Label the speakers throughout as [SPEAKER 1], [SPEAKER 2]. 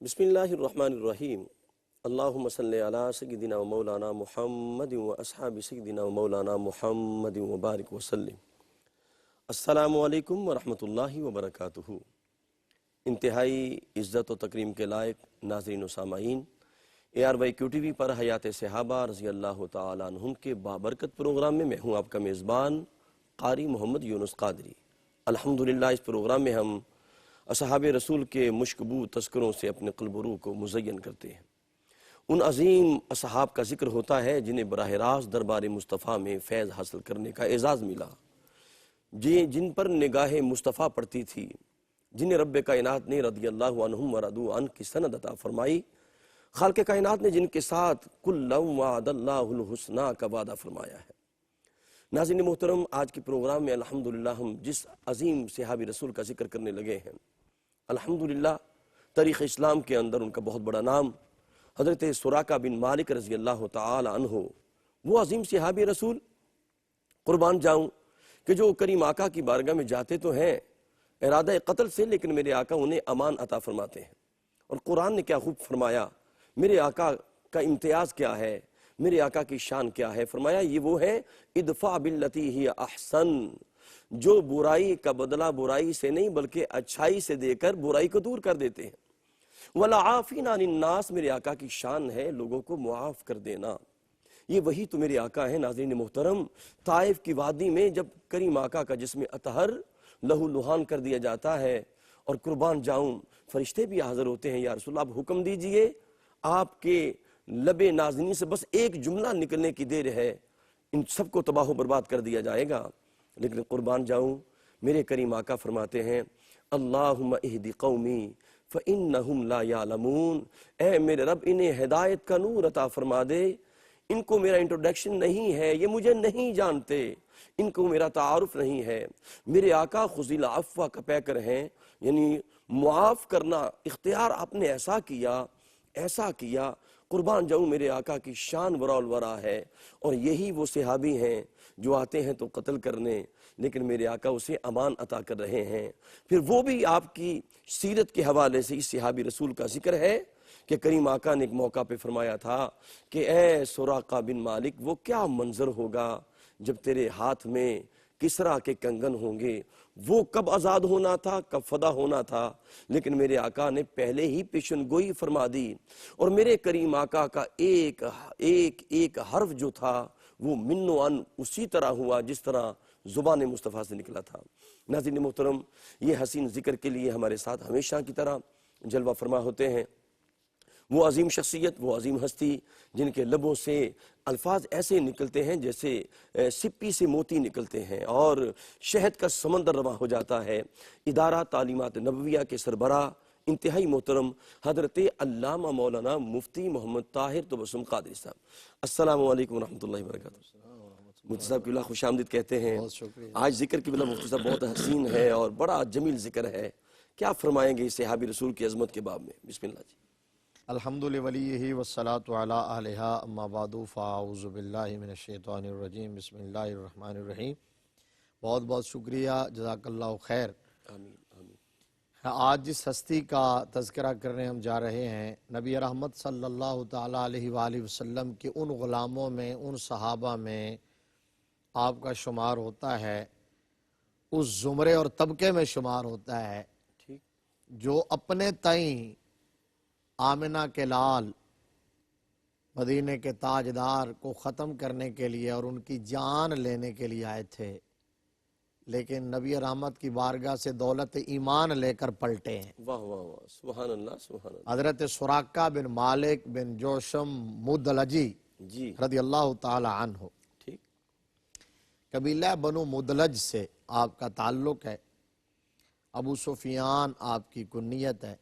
[SPEAKER 1] بسم اللہ الرحمن الرحیم اللہم صلی علی سیدنا و مولانا محمد و اصحاب سیدنا و مولانا محمد و بارک وسلم۔ السلام علیکم ورحمۃ اللہ وبرکاتہ۔ انتہائی عزت و تکریم کے لائق ناظرین و سامعین، ARYQTV پر حیات صحابہ رضی اللہ تعالیٰ عنہم کے بابرکت پروگرام میں ہوں آپ کا میزبان قاری محمد یونس قادری۔ الحمدللہ اس پروگرام میں ہم اصحاب رسول کے مشکبو تذکروں سے اپنے قلب و روح کو مزین کرتے ہیں۔ ان عظیم اصحاب کا ذکر ہوتا ہے جنہیں براہ راست دربار مصطفیٰ میں فیض حاصل کرنے کا اعزاز ملا، جن پر نگاہ مصطفیٰ پڑتی تھی، جنہیں رب کائنات نے رضی اللہ عنہم ورضوا عنہ کی سند عطا فرمائی، خالق کائنات نے جن کے ساتھ کل وعد اللہ الحسنی کا وعدہ فرمایا ہے۔ ناظرین محترم، آج کے پروگرام میں الحمدللہ ہم جس عظیم صحابی رسول کا ذکر کرنے لگے ہیں، الحمدللہ تاریخ اسلام کے اندر ان کا بہت بڑا نام حضرت سراقہ بن مالک رضی اللہ تعالی عنہ، وہ عظیم صحابی رسول، قربان جاؤں کہ جو کریم آقا کی بارگاہ میں جاتے تو ہیں ارادہ قتل سے، لیکن میرے آقا انہیں امان عطا فرماتے ہیں۔ اور قرآن نے کیا خوب فرمایا، میرے آقا کا امتیاز کیا ہے، میرے آقا کی شان کیا ہے، فرمایا یہ وہ ہے ادفع باللتی ہی احسن، جو برائی کا بدلہ برائی سے نہیں بلکہ اچھائی سے دے کر برائی کو دور کر دیتے ہیں۔ وَلَعَافِينَ عَنِ النَّاسِ، میرے آقا کی شان ہے لوگوں کو معاف کر دینا۔ یہ وہی تو میرے آقا ہے ناظرین محترم۔ طائف کی وادی میں جب کریم آقا کا جسم اطہر لہو لہان کر دیا جاتا ہے اور قربان جاؤں فرشتے بھی حاضر ہوتے ہیں، یا رسول اللہ آپ حکم دیجئے، آپ کے لب نازنین سے بس ایک جملہ نکلنے کی دیر ہے، ان سب کو تباہ و برباد کر دیا جائے گا۔ لیکن قربان جاؤں میرے کریم آقا فرماتے ہیں اللہم اہدی قومی فإنہم لا یعلمون، اے میرے رب انہیں ہدایت کا نور عطا فرما دے، ان کو میرا انٹروڈکشن نہیں ہے، یہ مجھے نہیں جانتے، ان کو میرا تعارف نہیں ہے۔ میرے آقا خذ العفو کا پیکر ہیں، یعنی معاف کرنا اختیار آپ نے ایسا کیا، قربان جاؤں میرے آقا کی شان ورا الورا ہے۔ اور یہی وہ صحابی ہیں جو آتے ہیں تو قتل کرنے، لیکن میرے آقا اسے امان عطا کر رہے ہیں۔ پھر وہ بھی آپ کی سیرت کے حوالے سے اس صحابی رسول کا ذکر ہے کہ کریم آقا نے ایک موقع پہ فرمایا تھا کہ اے سراقہ بن مالک، وہ کیا منظر ہوگا جب تیرے ہاتھ میں کسرا کے کنگن ہوں گے، وہ کب آزاد ہونا تھا، کب فدا ہونا تھا، لیکن میرے آقا نے پہلے ہی پیشن گوئی فرما دی۔ اور میرے کریم آقا کا ایک حرف جو تھا وہ من و ان اسی طرح ہوا جس طرح زبان مصطفیٰ سے نکلا تھا۔ ناظرین محترم، یہ حسین ذکر کے لیے ہمارے ساتھ ہمیشہ کی طرح جلوہ فرما ہوتے ہیں وہ عظیم شخصیت، وہ عظیم ہستی جن کے لبوں سے الفاظ ایسے نکلتے ہیں جیسے سپی سے موتی نکلتے ہیں اور شہد کا سمندر رواں ہو جاتا ہے۔ ادارہ تعلیمات نبویہ کے سربراہ انتہائی محترم حضرت علامہ مولانا مفتی محمد طاہر تبسم قادری صاحب، السلام علیکم ورحمۃ اللہ وبرکاتہ۔ مفتی صاحب کی بلا خوش آمدید کہتے ہیں۔ آج ذکر کی بلا مفتی صاحب بہت حسین ہے اور بڑا جمیل ذکر ہے، کیا فرمائیں گے صحابی رسول کی عظمت کے باب میں؟ بسم اللہ جی۔
[SPEAKER 2] الحمد لولیہ والصلاة علی آلہا اما بعد فاعوذ باللہ من الشیطان الرجیم بسم اللہ الرحمن الرحیم۔ بہت بہت شکریہ، جزاک اللہ خیر۔
[SPEAKER 1] آمین آمین۔
[SPEAKER 2] آج جس ہستی کا تذکرہ کرنے ہم جا رہے ہیں، نبی رحمت صلی اللہ تعالیٰ علیہ وآلہ وسلم کے ان غلاموں میں، ان صحابہ میں آپ کا شمار ہوتا ہے، اس زمرے اور طبقے میں شمار ہوتا ہے
[SPEAKER 1] ٹھیک،
[SPEAKER 2] جو اپنے تئیں آمنہ کے لال، مدینے کے تاجدار کو ختم کرنے کے لیے اور ان کی جان لینے کے لیے آئے تھے، لیکن نبی رحمت کی بارگاہ سے دولت ایمان لے کر پلٹے ہیں۔
[SPEAKER 1] واہ واہ واہ، سبحان اللہ سبحان اللہ۔
[SPEAKER 2] حضرت سراقہ بن مالک بن جوشم مدلجی
[SPEAKER 1] جی
[SPEAKER 2] رضی اللہ تعالی عنہ،
[SPEAKER 1] ٹھیک،
[SPEAKER 2] قبیلہ بنو مدلج سے آپ کا تعلق ہے۔ ابو سفیان آپ کی کنیت ہے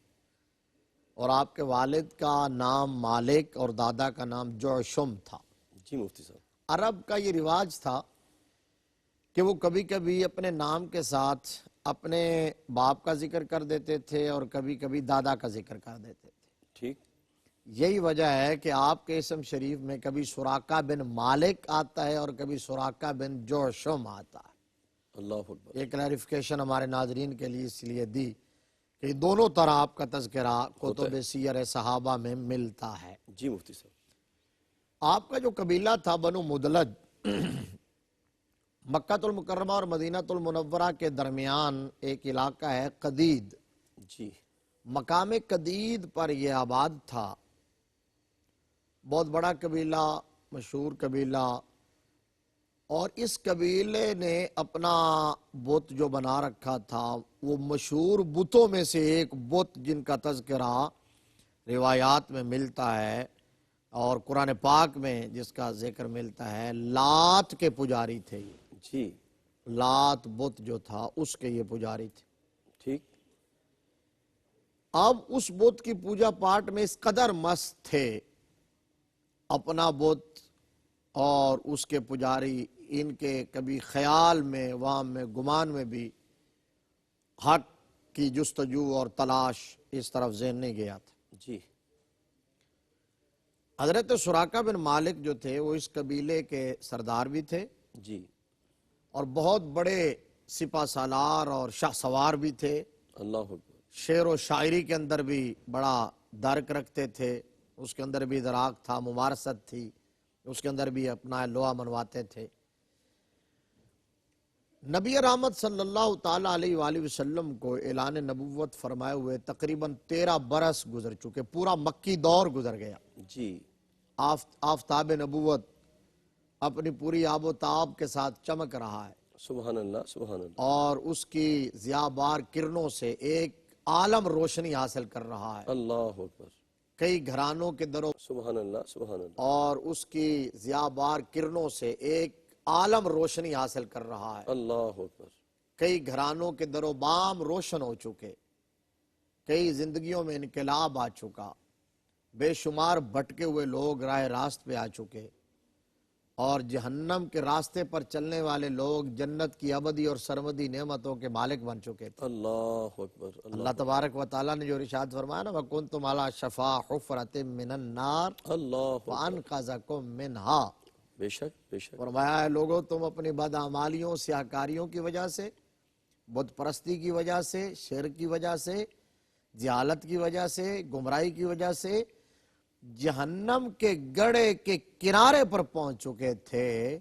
[SPEAKER 2] اور آپ کے والد کا نام مالک اور دادا کا نام جوشم تھا۔
[SPEAKER 1] جی مفتی صاحب،
[SPEAKER 2] عرب کا یہ رواج تھا کہ وہ کبھی کبھی اپنے نام کے ساتھ اپنے باپ کا ذکر کر دیتے تھے اور کبھی کبھی دادا کا ذکر کر دیتے تھے۔
[SPEAKER 1] ٹھیک،
[SPEAKER 2] یہی وجہ ہے کہ آپ کے اسم شریف میں کبھی سراقہ بن مالک آتا ہے اور کبھی سراقہ بن جوشم آتا ہے۔
[SPEAKER 1] اللہ اکبر۔
[SPEAKER 2] یہ کلیریفیکیشن ہمارے ناظرین کے لیے اس لیے دی کہ دونوں طرح آپ کا تذکرہ کتب سیر صحابہ میں ملتا ہے۔
[SPEAKER 1] جی مفتی صاحب۔
[SPEAKER 2] آپ کا جو قبیلہ تھا بنو مدلج، مکہ المکرمہ اور مدینہ المنورہ کے درمیان ایک علاقہ ہے قدید،
[SPEAKER 1] جی
[SPEAKER 2] مقام قدید پر یہ آباد تھا۔ بہت بڑا قبیلہ، مشہور قبیلہ، اور اس قبیلے نے اپنا بت جو بنا رکھا تھا، وہ مشہور بتوں میں سے ایک بت جن کا تذکرہ روایات میں ملتا ہے اور قرآن پاک میں جس کا ذکر ملتا ہے، لات کے پجاری تھے یہ۔
[SPEAKER 1] جی
[SPEAKER 2] لات بت جو تھا اس کے یہ پجاری تھے۔
[SPEAKER 1] ٹھیک۔
[SPEAKER 2] اب اس بت کی پوجا پاٹ میں اس قدر مست تھے، اپنا بت اور اس کے پجاری، ان کے کبھی خیال میں، وام میں، گمان میں بھی حق کی جستجو اور تلاش اس طرف ذہن نہیں گیا تھا۔
[SPEAKER 1] جی
[SPEAKER 2] حضرت سراقہ بن مالک جو تھے وہ اس قبیلے کے سردار بھی تھے،
[SPEAKER 1] جی
[SPEAKER 2] اور بہت بڑے سپہ سالار اور شاہ سوار بھی تھے۔
[SPEAKER 1] اللہ اکبر۔
[SPEAKER 2] شعر و شاعری کے اندر بھی بڑا درک رکھتے تھے، اس کے اندر بھی دراک تھا، ممارست تھی، اس کے اندر بھی اپنا لوہا منواتے تھے۔ نبی رحمت صلی اللہ تعالیٰ علیہ وآلہ وسلم کو اعلان نبوت فرمائے ہوئے تقریباً 13 برس گزر چکے، پورا مکی دور گزر گیا۔
[SPEAKER 1] جی
[SPEAKER 2] آفتاب نبوت اپنی پوری آب و تاب کے ساتھ چمک رہا ہے،
[SPEAKER 1] سبحان اللہ سبحان اللہ۔
[SPEAKER 2] اور اس کی ضیاء بار کرنوں سے ایک عالم روشنی حاصل کر رہا ہے۔
[SPEAKER 1] اللہ اکبر۔
[SPEAKER 2] کئی گھرانوں کے دروں
[SPEAKER 1] سبحان اللہ سبحان اللہ۔
[SPEAKER 2] اور اس کی ضیاء بار کرنوں سے ایک عالم روشنی حاصل کر رہا ہے۔
[SPEAKER 1] اللہ اکبر۔
[SPEAKER 2] کئی گھرانوں کے در و بام روشن ہو چکے، کئی زندگیوں میں انقلاب آ چکا، بے شمار بھٹکے ہوئے لوگ راہ راست پہ آ چکے، اور جہنم کے راستے پر چلنے والے لوگ جنت کی ابدی اور سرمدی نعمتوں کے مالک بن چکے تھے۔
[SPEAKER 1] اللہ اکبر۔
[SPEAKER 2] اللہ تبارک و تعالیٰ نے جو ارشاد فرمایا نا، وَكُنْتُمْ عَلَى شَفَا حُفْرَةٍ مِّنَ النَّارِ
[SPEAKER 1] اللہ اکبر۔
[SPEAKER 2] وَأَنْقَذَكُم مِّنْهَا۔
[SPEAKER 1] بے شک بے شک۔
[SPEAKER 2] فرمایا ہے لوگوں، تم اپنی بدعمالیوں، سیاکاریوں کی وجہ سے، بت پرستی کی وجہ سے، شرک کی وجہ سے، جہالت کی وجہ سے، گمراہی کی وجہ سے جہنم کے گڑھے کے کنارے پر پہنچ چکے تھے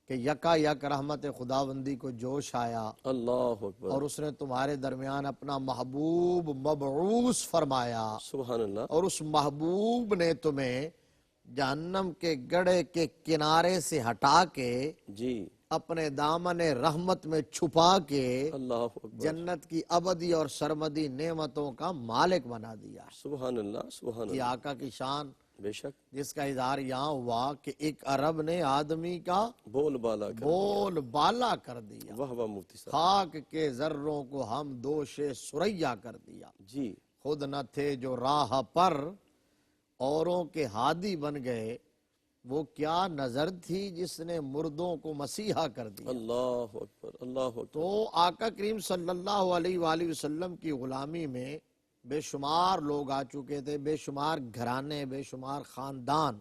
[SPEAKER 2] کہ یکا یک رحمت خداوندی کو جوش آیا،
[SPEAKER 1] اللہ اکبر۔
[SPEAKER 2] اور اس نے تمہارے درمیان اپنا محبوب مبعوث فرمایا،
[SPEAKER 1] سبحان اللہ۔
[SPEAKER 2] اور اس محبوب نے تمہیں جہنم کے گڑھے کے کنارے سے ہٹا کے
[SPEAKER 1] جی
[SPEAKER 2] اپنے دامن رحمت میں چھپا کے
[SPEAKER 1] اللہ اکبر۔
[SPEAKER 2] جنت کی ابدی اور سرمدی نعمتوں کا مالک بنا دیا۔
[SPEAKER 1] سبحان اللہ سبحان
[SPEAKER 2] یہ
[SPEAKER 1] اللہ۔
[SPEAKER 2] آقا کی شان،
[SPEAKER 1] بے شک۔
[SPEAKER 2] جس کا اظہار یہاں ہوا کہ ایک عرب نے آدمی کا
[SPEAKER 1] بول بالا کر
[SPEAKER 2] بول بالا کر دیا،
[SPEAKER 1] واہ واہ مفتی صاحب۔
[SPEAKER 2] خاک کے ذروں کو ہم دوش سریا کر دیا۔
[SPEAKER 1] جی
[SPEAKER 2] خود نہ تھے جو راہ پر، اوروں کے ہادی بن گئے، وہ کیا نظر تھی جس نے مردوں کو مسیحا کر دیا۔
[SPEAKER 1] اللہ اکبر اللہ اکبر۔
[SPEAKER 2] تو آقا کریم صلی اللہ علیہ وآلہ وسلم کی غلامی میں بے شمار لوگ آ چکے تھے، بے شمار گھرانے، بے شمار خاندان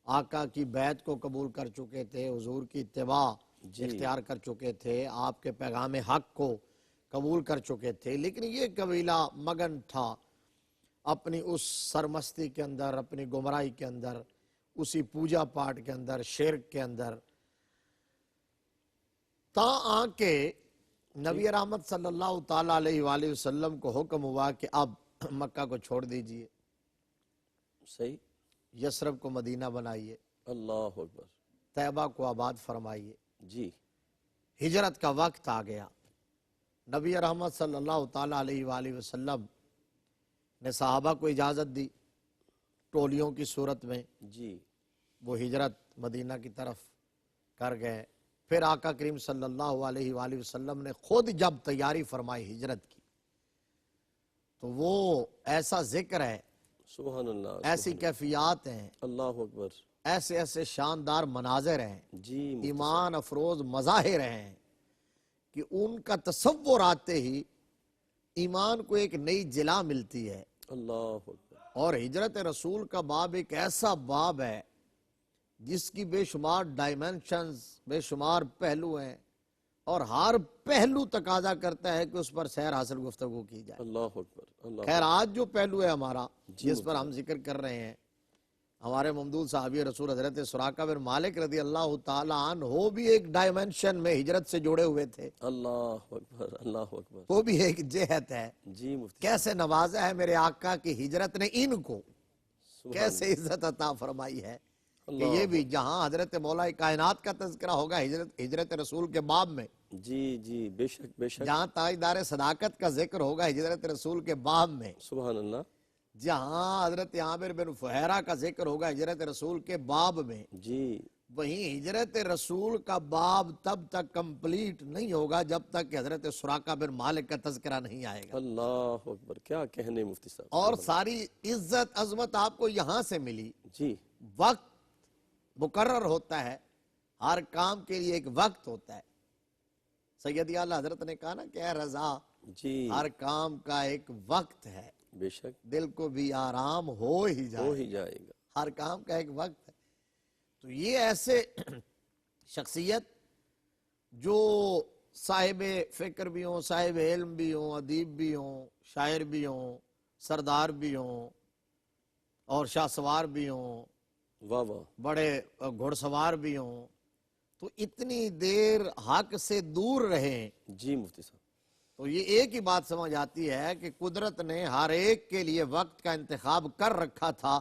[SPEAKER 2] آقا کی بیعت کو قبول کر چکے تھے، حضور کی اتباع اختیار کر چکے تھے، آپ کے پیغام حق کو قبول کر چکے تھے، لیکن یہ قبیلہ مگن تھا اپنی اس سرمستی کے اندر، اپنی گمراہی کے اندر، اسی پوجا پاٹ کے اندر، شرک کے اندر، تا آنکہ نبی رحمت صلی اللہ تعالیٰ علیہ وآلہ وسلم کو حکم ہوا کہ اب مکہ کو چھوڑ دیجئے،
[SPEAKER 1] صحیح۔
[SPEAKER 2] یثرب کو مدینہ بنائیے،
[SPEAKER 1] اللہ اکبر۔
[SPEAKER 2] طیبہ کو آباد فرمائیے۔
[SPEAKER 1] جی
[SPEAKER 2] ہجرت کا وقت آ گیا۔ نبی رحمت صلی اللہ تعالیٰ علیہ وآلہ وسلم نے صحابہ کو اجازت دی، ٹولیوں کی صورت میں
[SPEAKER 1] جی
[SPEAKER 2] وہ ہجرت مدینہ کی طرف کر گئے۔ پھر آقا کریم صلی اللہ علیہ وآلہ وسلم نے خود جب تیاری فرمائی ہجرت کی، تو وہ ایسا ذکر ہے،
[SPEAKER 1] سبحان اللہ
[SPEAKER 2] ایسی کیفیات ہیں،
[SPEAKER 1] اللہ اکبر۔
[SPEAKER 2] ایسے ایسے شاندار مناظر ہیں،
[SPEAKER 1] جی
[SPEAKER 2] ایمان افروز مظاہر ہیں کہ ان کا تصور آتے ہی ایمان کو ایک نئی جلا ملتی ہے۔
[SPEAKER 1] اللہ اکبر۔
[SPEAKER 2] اور ہجرت رسول کا باب ایک ایسا باب ہے جس کی بے شمار ڈائمنشنز، بے شمار پہلو ہیں، اور ہر پہلو تقاضا کرتا ہے کہ اس پر سیر حاصل گفتگو کی جائے.
[SPEAKER 1] اللہ اکبر. اللہ
[SPEAKER 2] خیر آج جو پہلو ہے ہمارا
[SPEAKER 1] جی
[SPEAKER 2] جس پر ہم ذکر کر رہے ہیں، ہمارے ممدود صحابی رسول حضرت سراقہ بن مالک رضی اللہ تعالی عنہ وہ بھی ایک ڈائمنشن میں ہجرت سے جڑے ہوئے تھے.
[SPEAKER 1] اللہ اکبر. اللہ اکبر.
[SPEAKER 2] وہ بھی ایک جہت ہے.
[SPEAKER 1] جی مفتی
[SPEAKER 2] کیسے نوازا ہے میرے آقا کی ہجرت نے ان کو،
[SPEAKER 1] صاحب.
[SPEAKER 2] کیسے عزت عطا فرمائی ہے کہ
[SPEAKER 1] اللہ
[SPEAKER 2] یہ بھی جہاں حضرت مولا کائنات کا تذکرہ ہوگا ہجرت رسول کے باب میں،
[SPEAKER 1] جی جی بے شک بے شک.
[SPEAKER 2] جہاں تاجدار صداقت کا ذکر ہوگا ہجرت رسول کے باب میں،
[SPEAKER 1] سبحان اللہ.
[SPEAKER 2] جہاں حضرت عامر بن فہیرہ کا ذکر ہوگا ہجرت رسول کے باب میں،
[SPEAKER 1] جی
[SPEAKER 2] وہیں ہجرت رسول کا باب تب تک کمپلیٹ نہیں ہوگا جب تک کہ حضرت سراقہ بن مالک کا تذکرہ نہیں آئے گا.
[SPEAKER 1] اللہ اکبر. کیا کہنے مفتی صاحب.
[SPEAKER 2] اور ساری عزت عظمت آپ کو یہاں سے ملی.
[SPEAKER 1] جی
[SPEAKER 2] وقت مقرر ہوتا ہے، ہر کام کے لیے ایک وقت ہوتا ہے. سیدی اعلیٰ حضرت نے کہا نا کہ اے رضا،
[SPEAKER 1] جی
[SPEAKER 2] ہر کام کا ایک وقت ہے،
[SPEAKER 1] بے شک.
[SPEAKER 2] دل کو بھی آرام ہو ہی
[SPEAKER 1] ہو
[SPEAKER 2] جائے.
[SPEAKER 1] ہی جائے گا.
[SPEAKER 2] ہر کام کا ایک وقت ہے. تو یہ ایسے شخصیت جو صاحب فکر بھی ہوں، صاحب علم بھی ہوں، ادیب بھی ہوں، شاعر بھی ہوں، سردار بھی ہوں، اور شاہ سوار بھی ہوں،
[SPEAKER 1] واہ واہ.
[SPEAKER 2] بڑے گھڑ سوار بھی ہوں، تو اتنی دیر حق سے دور رہیں
[SPEAKER 1] جی مفتی صاحب.
[SPEAKER 2] تو یہ ایک ہی بات سمجھ آتی ہے کہ قدرت نے ہر ایک کے لیے وقت کا انتخاب کر رکھا تھا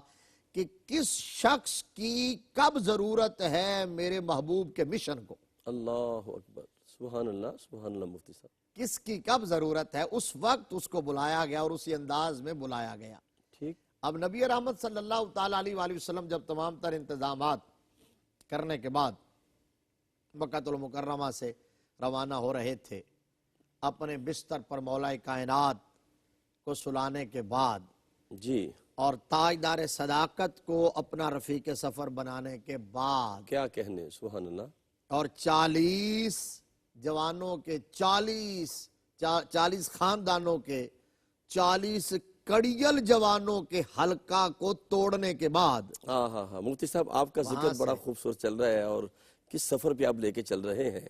[SPEAKER 2] کہ کس شخص کی کب ضرورت ہے میرے محبوب کے مشن کو.
[SPEAKER 1] اللہ اکبر. سبحان اللہ سبحان اللہ مفتی صاحب.
[SPEAKER 2] کس کی کب ضرورت ہے، اس وقت اس کو بلایا گیا اور اسی انداز میں بلایا گیا.
[SPEAKER 1] ٹھیک.
[SPEAKER 2] اب نبی رحمت صلی اللہ تعالیٰ علیہ وآلہ وسلم جب تمام تر انتظامات کرنے کے بعد مکہ المکرمہ سے روانہ ہو رہے تھے، اپنے بستر پر مولا کائنات کو سلانے کے بعد
[SPEAKER 1] جی
[SPEAKER 2] اور تاجدار صداقت کو اپنا رفیق سفر بنانے کے بعد،
[SPEAKER 1] کیا کہنے. سبحان اللہ.
[SPEAKER 2] اور 40 جوانوں کے 40 خاندانوں کے 40 کڑیل جوانوں کے حلقہ کو توڑنے کے بعد،
[SPEAKER 1] ہاں ہاں ہاں مفتی صاحب آپ کا ذکر بڑا خوبصورت چل رہا ہے. اور کس سفر پہ آپ لے کے چل رہے ہیں.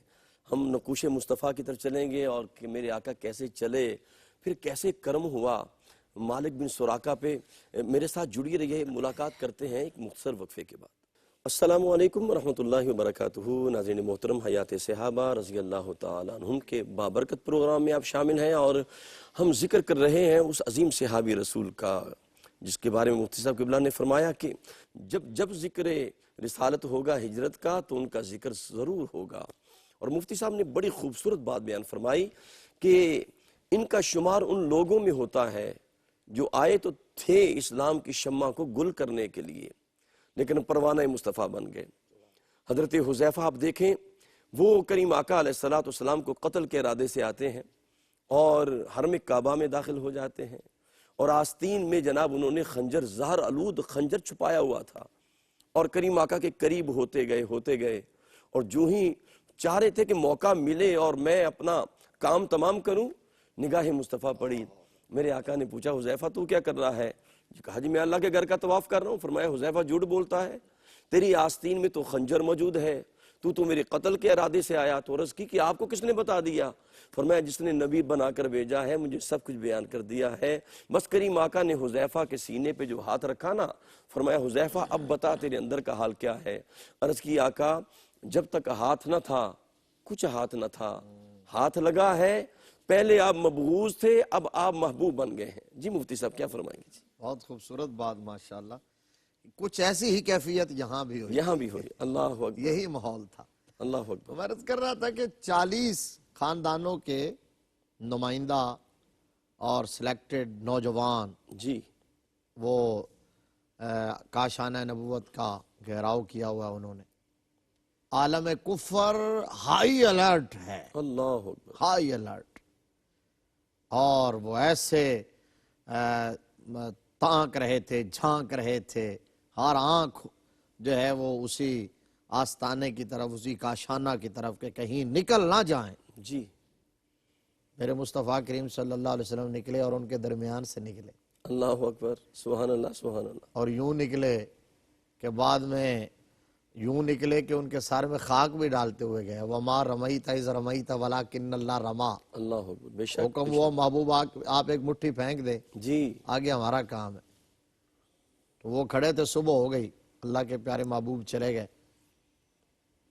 [SPEAKER 1] ہم نقوش مصطفیٰ کی طرف چلیں گے اور کہ میرے آقا کیسے چلے، پھر کیسے کرم ہوا مالک بن سراقہ پہ. میرے ساتھ جڑی رہیے، ملاقات کرتے ہیں ایک مختصر وقفے کے بعد. السلام علیکم ورحمۃ اللہ وبرکاتہ. ناظرین محترم، حیات صحابہ رضی اللہ تعالیٰ عنہم کے بابرکت پروگرام میں آپ شامل ہیں اور ہم ذکر کر رہے ہیں اس عظیم صحابی رسول کا جس کے بارے میں مفتی صاحب قبلہ نے فرمایا کہ جب ذکر رسالت ہوگا ہجرت کا تو ان کا ذکر ضرور ہوگا. اور مفتی صاحب نے بڑی خوبصورت بات بیان فرمائی کہ ان کا شمار ان لوگوں میں ہوتا ہے جو آئے تو تھے اسلام کی شمع کو گل کرنے کے لیے، لیکن پروانہ مصطفیٰ بن گئے. حضرت حذیفہ آپ دیکھیں، وہ کریم آقا علیہ السلام کو قتل کے ارادے سے آتے ہیں اور حرم کعبہ میں داخل ہو جاتے ہیں، اور آستین میں جناب انہوں نے خنجر، زہر آلود خنجر چھپایا ہوا تھا، اور کریم آقا کے قریب ہوتے گئے اور جو ہی چاہ رہے تھے کہ موقع ملے اور میں اپنا کام تمام کروں، نگاہ مصطفیٰ پڑی. میرے آقا نے پوچھا حذیفہ تو کیا کر رہا ہے؟ کہا جی میں اللہ کے گھر کا طواف کر رہا ہوں. فرمایا حذیفہ جھوٹ بولتا ہے، تیری آستین میں تو خنجر موجود ہے، تو میرے قتل کے ارادے سے آیا. تو عرض کی کہ آپ کو کس نے بتا دیا؟ فرمایا جس نے نبی بنا کر بھیجا ہے مجھے سب کچھ بیان کر دیا ہے. بس کریم آقا نے حذیفہ کے سینے پہ جو ہاتھ رکھا نا، فرمایا حذیفہ اب بتا تیرے اندر کا حال کیا ہے. عرض کی آقا جب تک ہاتھ نہ تھا کچھ ہاتھ نہ تھا، ہاتھ لگا ہے، پہلے آپ مبغوض تھے اب آپ محبوب بن گئے ہیں. جی مفتی صاحب کیا فرمائیں گے؟
[SPEAKER 2] بہت خوبصورت بات ماشاءاللہ. کچھ ایسی ہی کیفیت یہاں بھی ہوئی،
[SPEAKER 1] یہاں بھی ہوئی. اللہ اکبر.
[SPEAKER 2] یہی ماحول تھا.
[SPEAKER 1] اللہ اکبر.
[SPEAKER 2] میں عرض کر رہا تھا کہ 40 خاندانوں کے نمائندہ اور سلیکٹڈ نوجوان
[SPEAKER 1] جی
[SPEAKER 2] وہ کاشانہ نبوت کا گھیراؤ کیا ہوا انہوں نے. عالم کفر ہائی الرٹ ہے،
[SPEAKER 1] اللہ اکبر.
[SPEAKER 2] High alert. اور وہ ایسے تانک رہے تھے، جھانک رہے تھے، ہر آنکھ جو ہے وہ اسی آستانے کی طرف، اسی کاشانہ کی طرف کہ کہیں نکل نہ جائیں.
[SPEAKER 1] جی
[SPEAKER 2] میرے مصطفیٰ کریم صلی اللہ علیہ وسلم نکلے اور ان کے درمیان سے نکلے،
[SPEAKER 1] اللہ اکبر. سبحان اللہ سبحان اللہ.
[SPEAKER 2] اور یوں نکلے کہ بعد میں یوں نکلے کہ ان کے سر میں خاک بھی ڈالتے ہوئے گئے وما رمیت اذ رمیت ولکن اللہ رما.
[SPEAKER 1] اللہ اکبر. بے شک.
[SPEAKER 2] حکم وہ محبوب آپ ایک مٹھی پھینک دے,
[SPEAKER 1] جی
[SPEAKER 2] آگے ہمارا کام ہے. تو وہ کھڑے تھے, صبح ہو گئی, اللہ کے پیارے محبوب چلے گئے.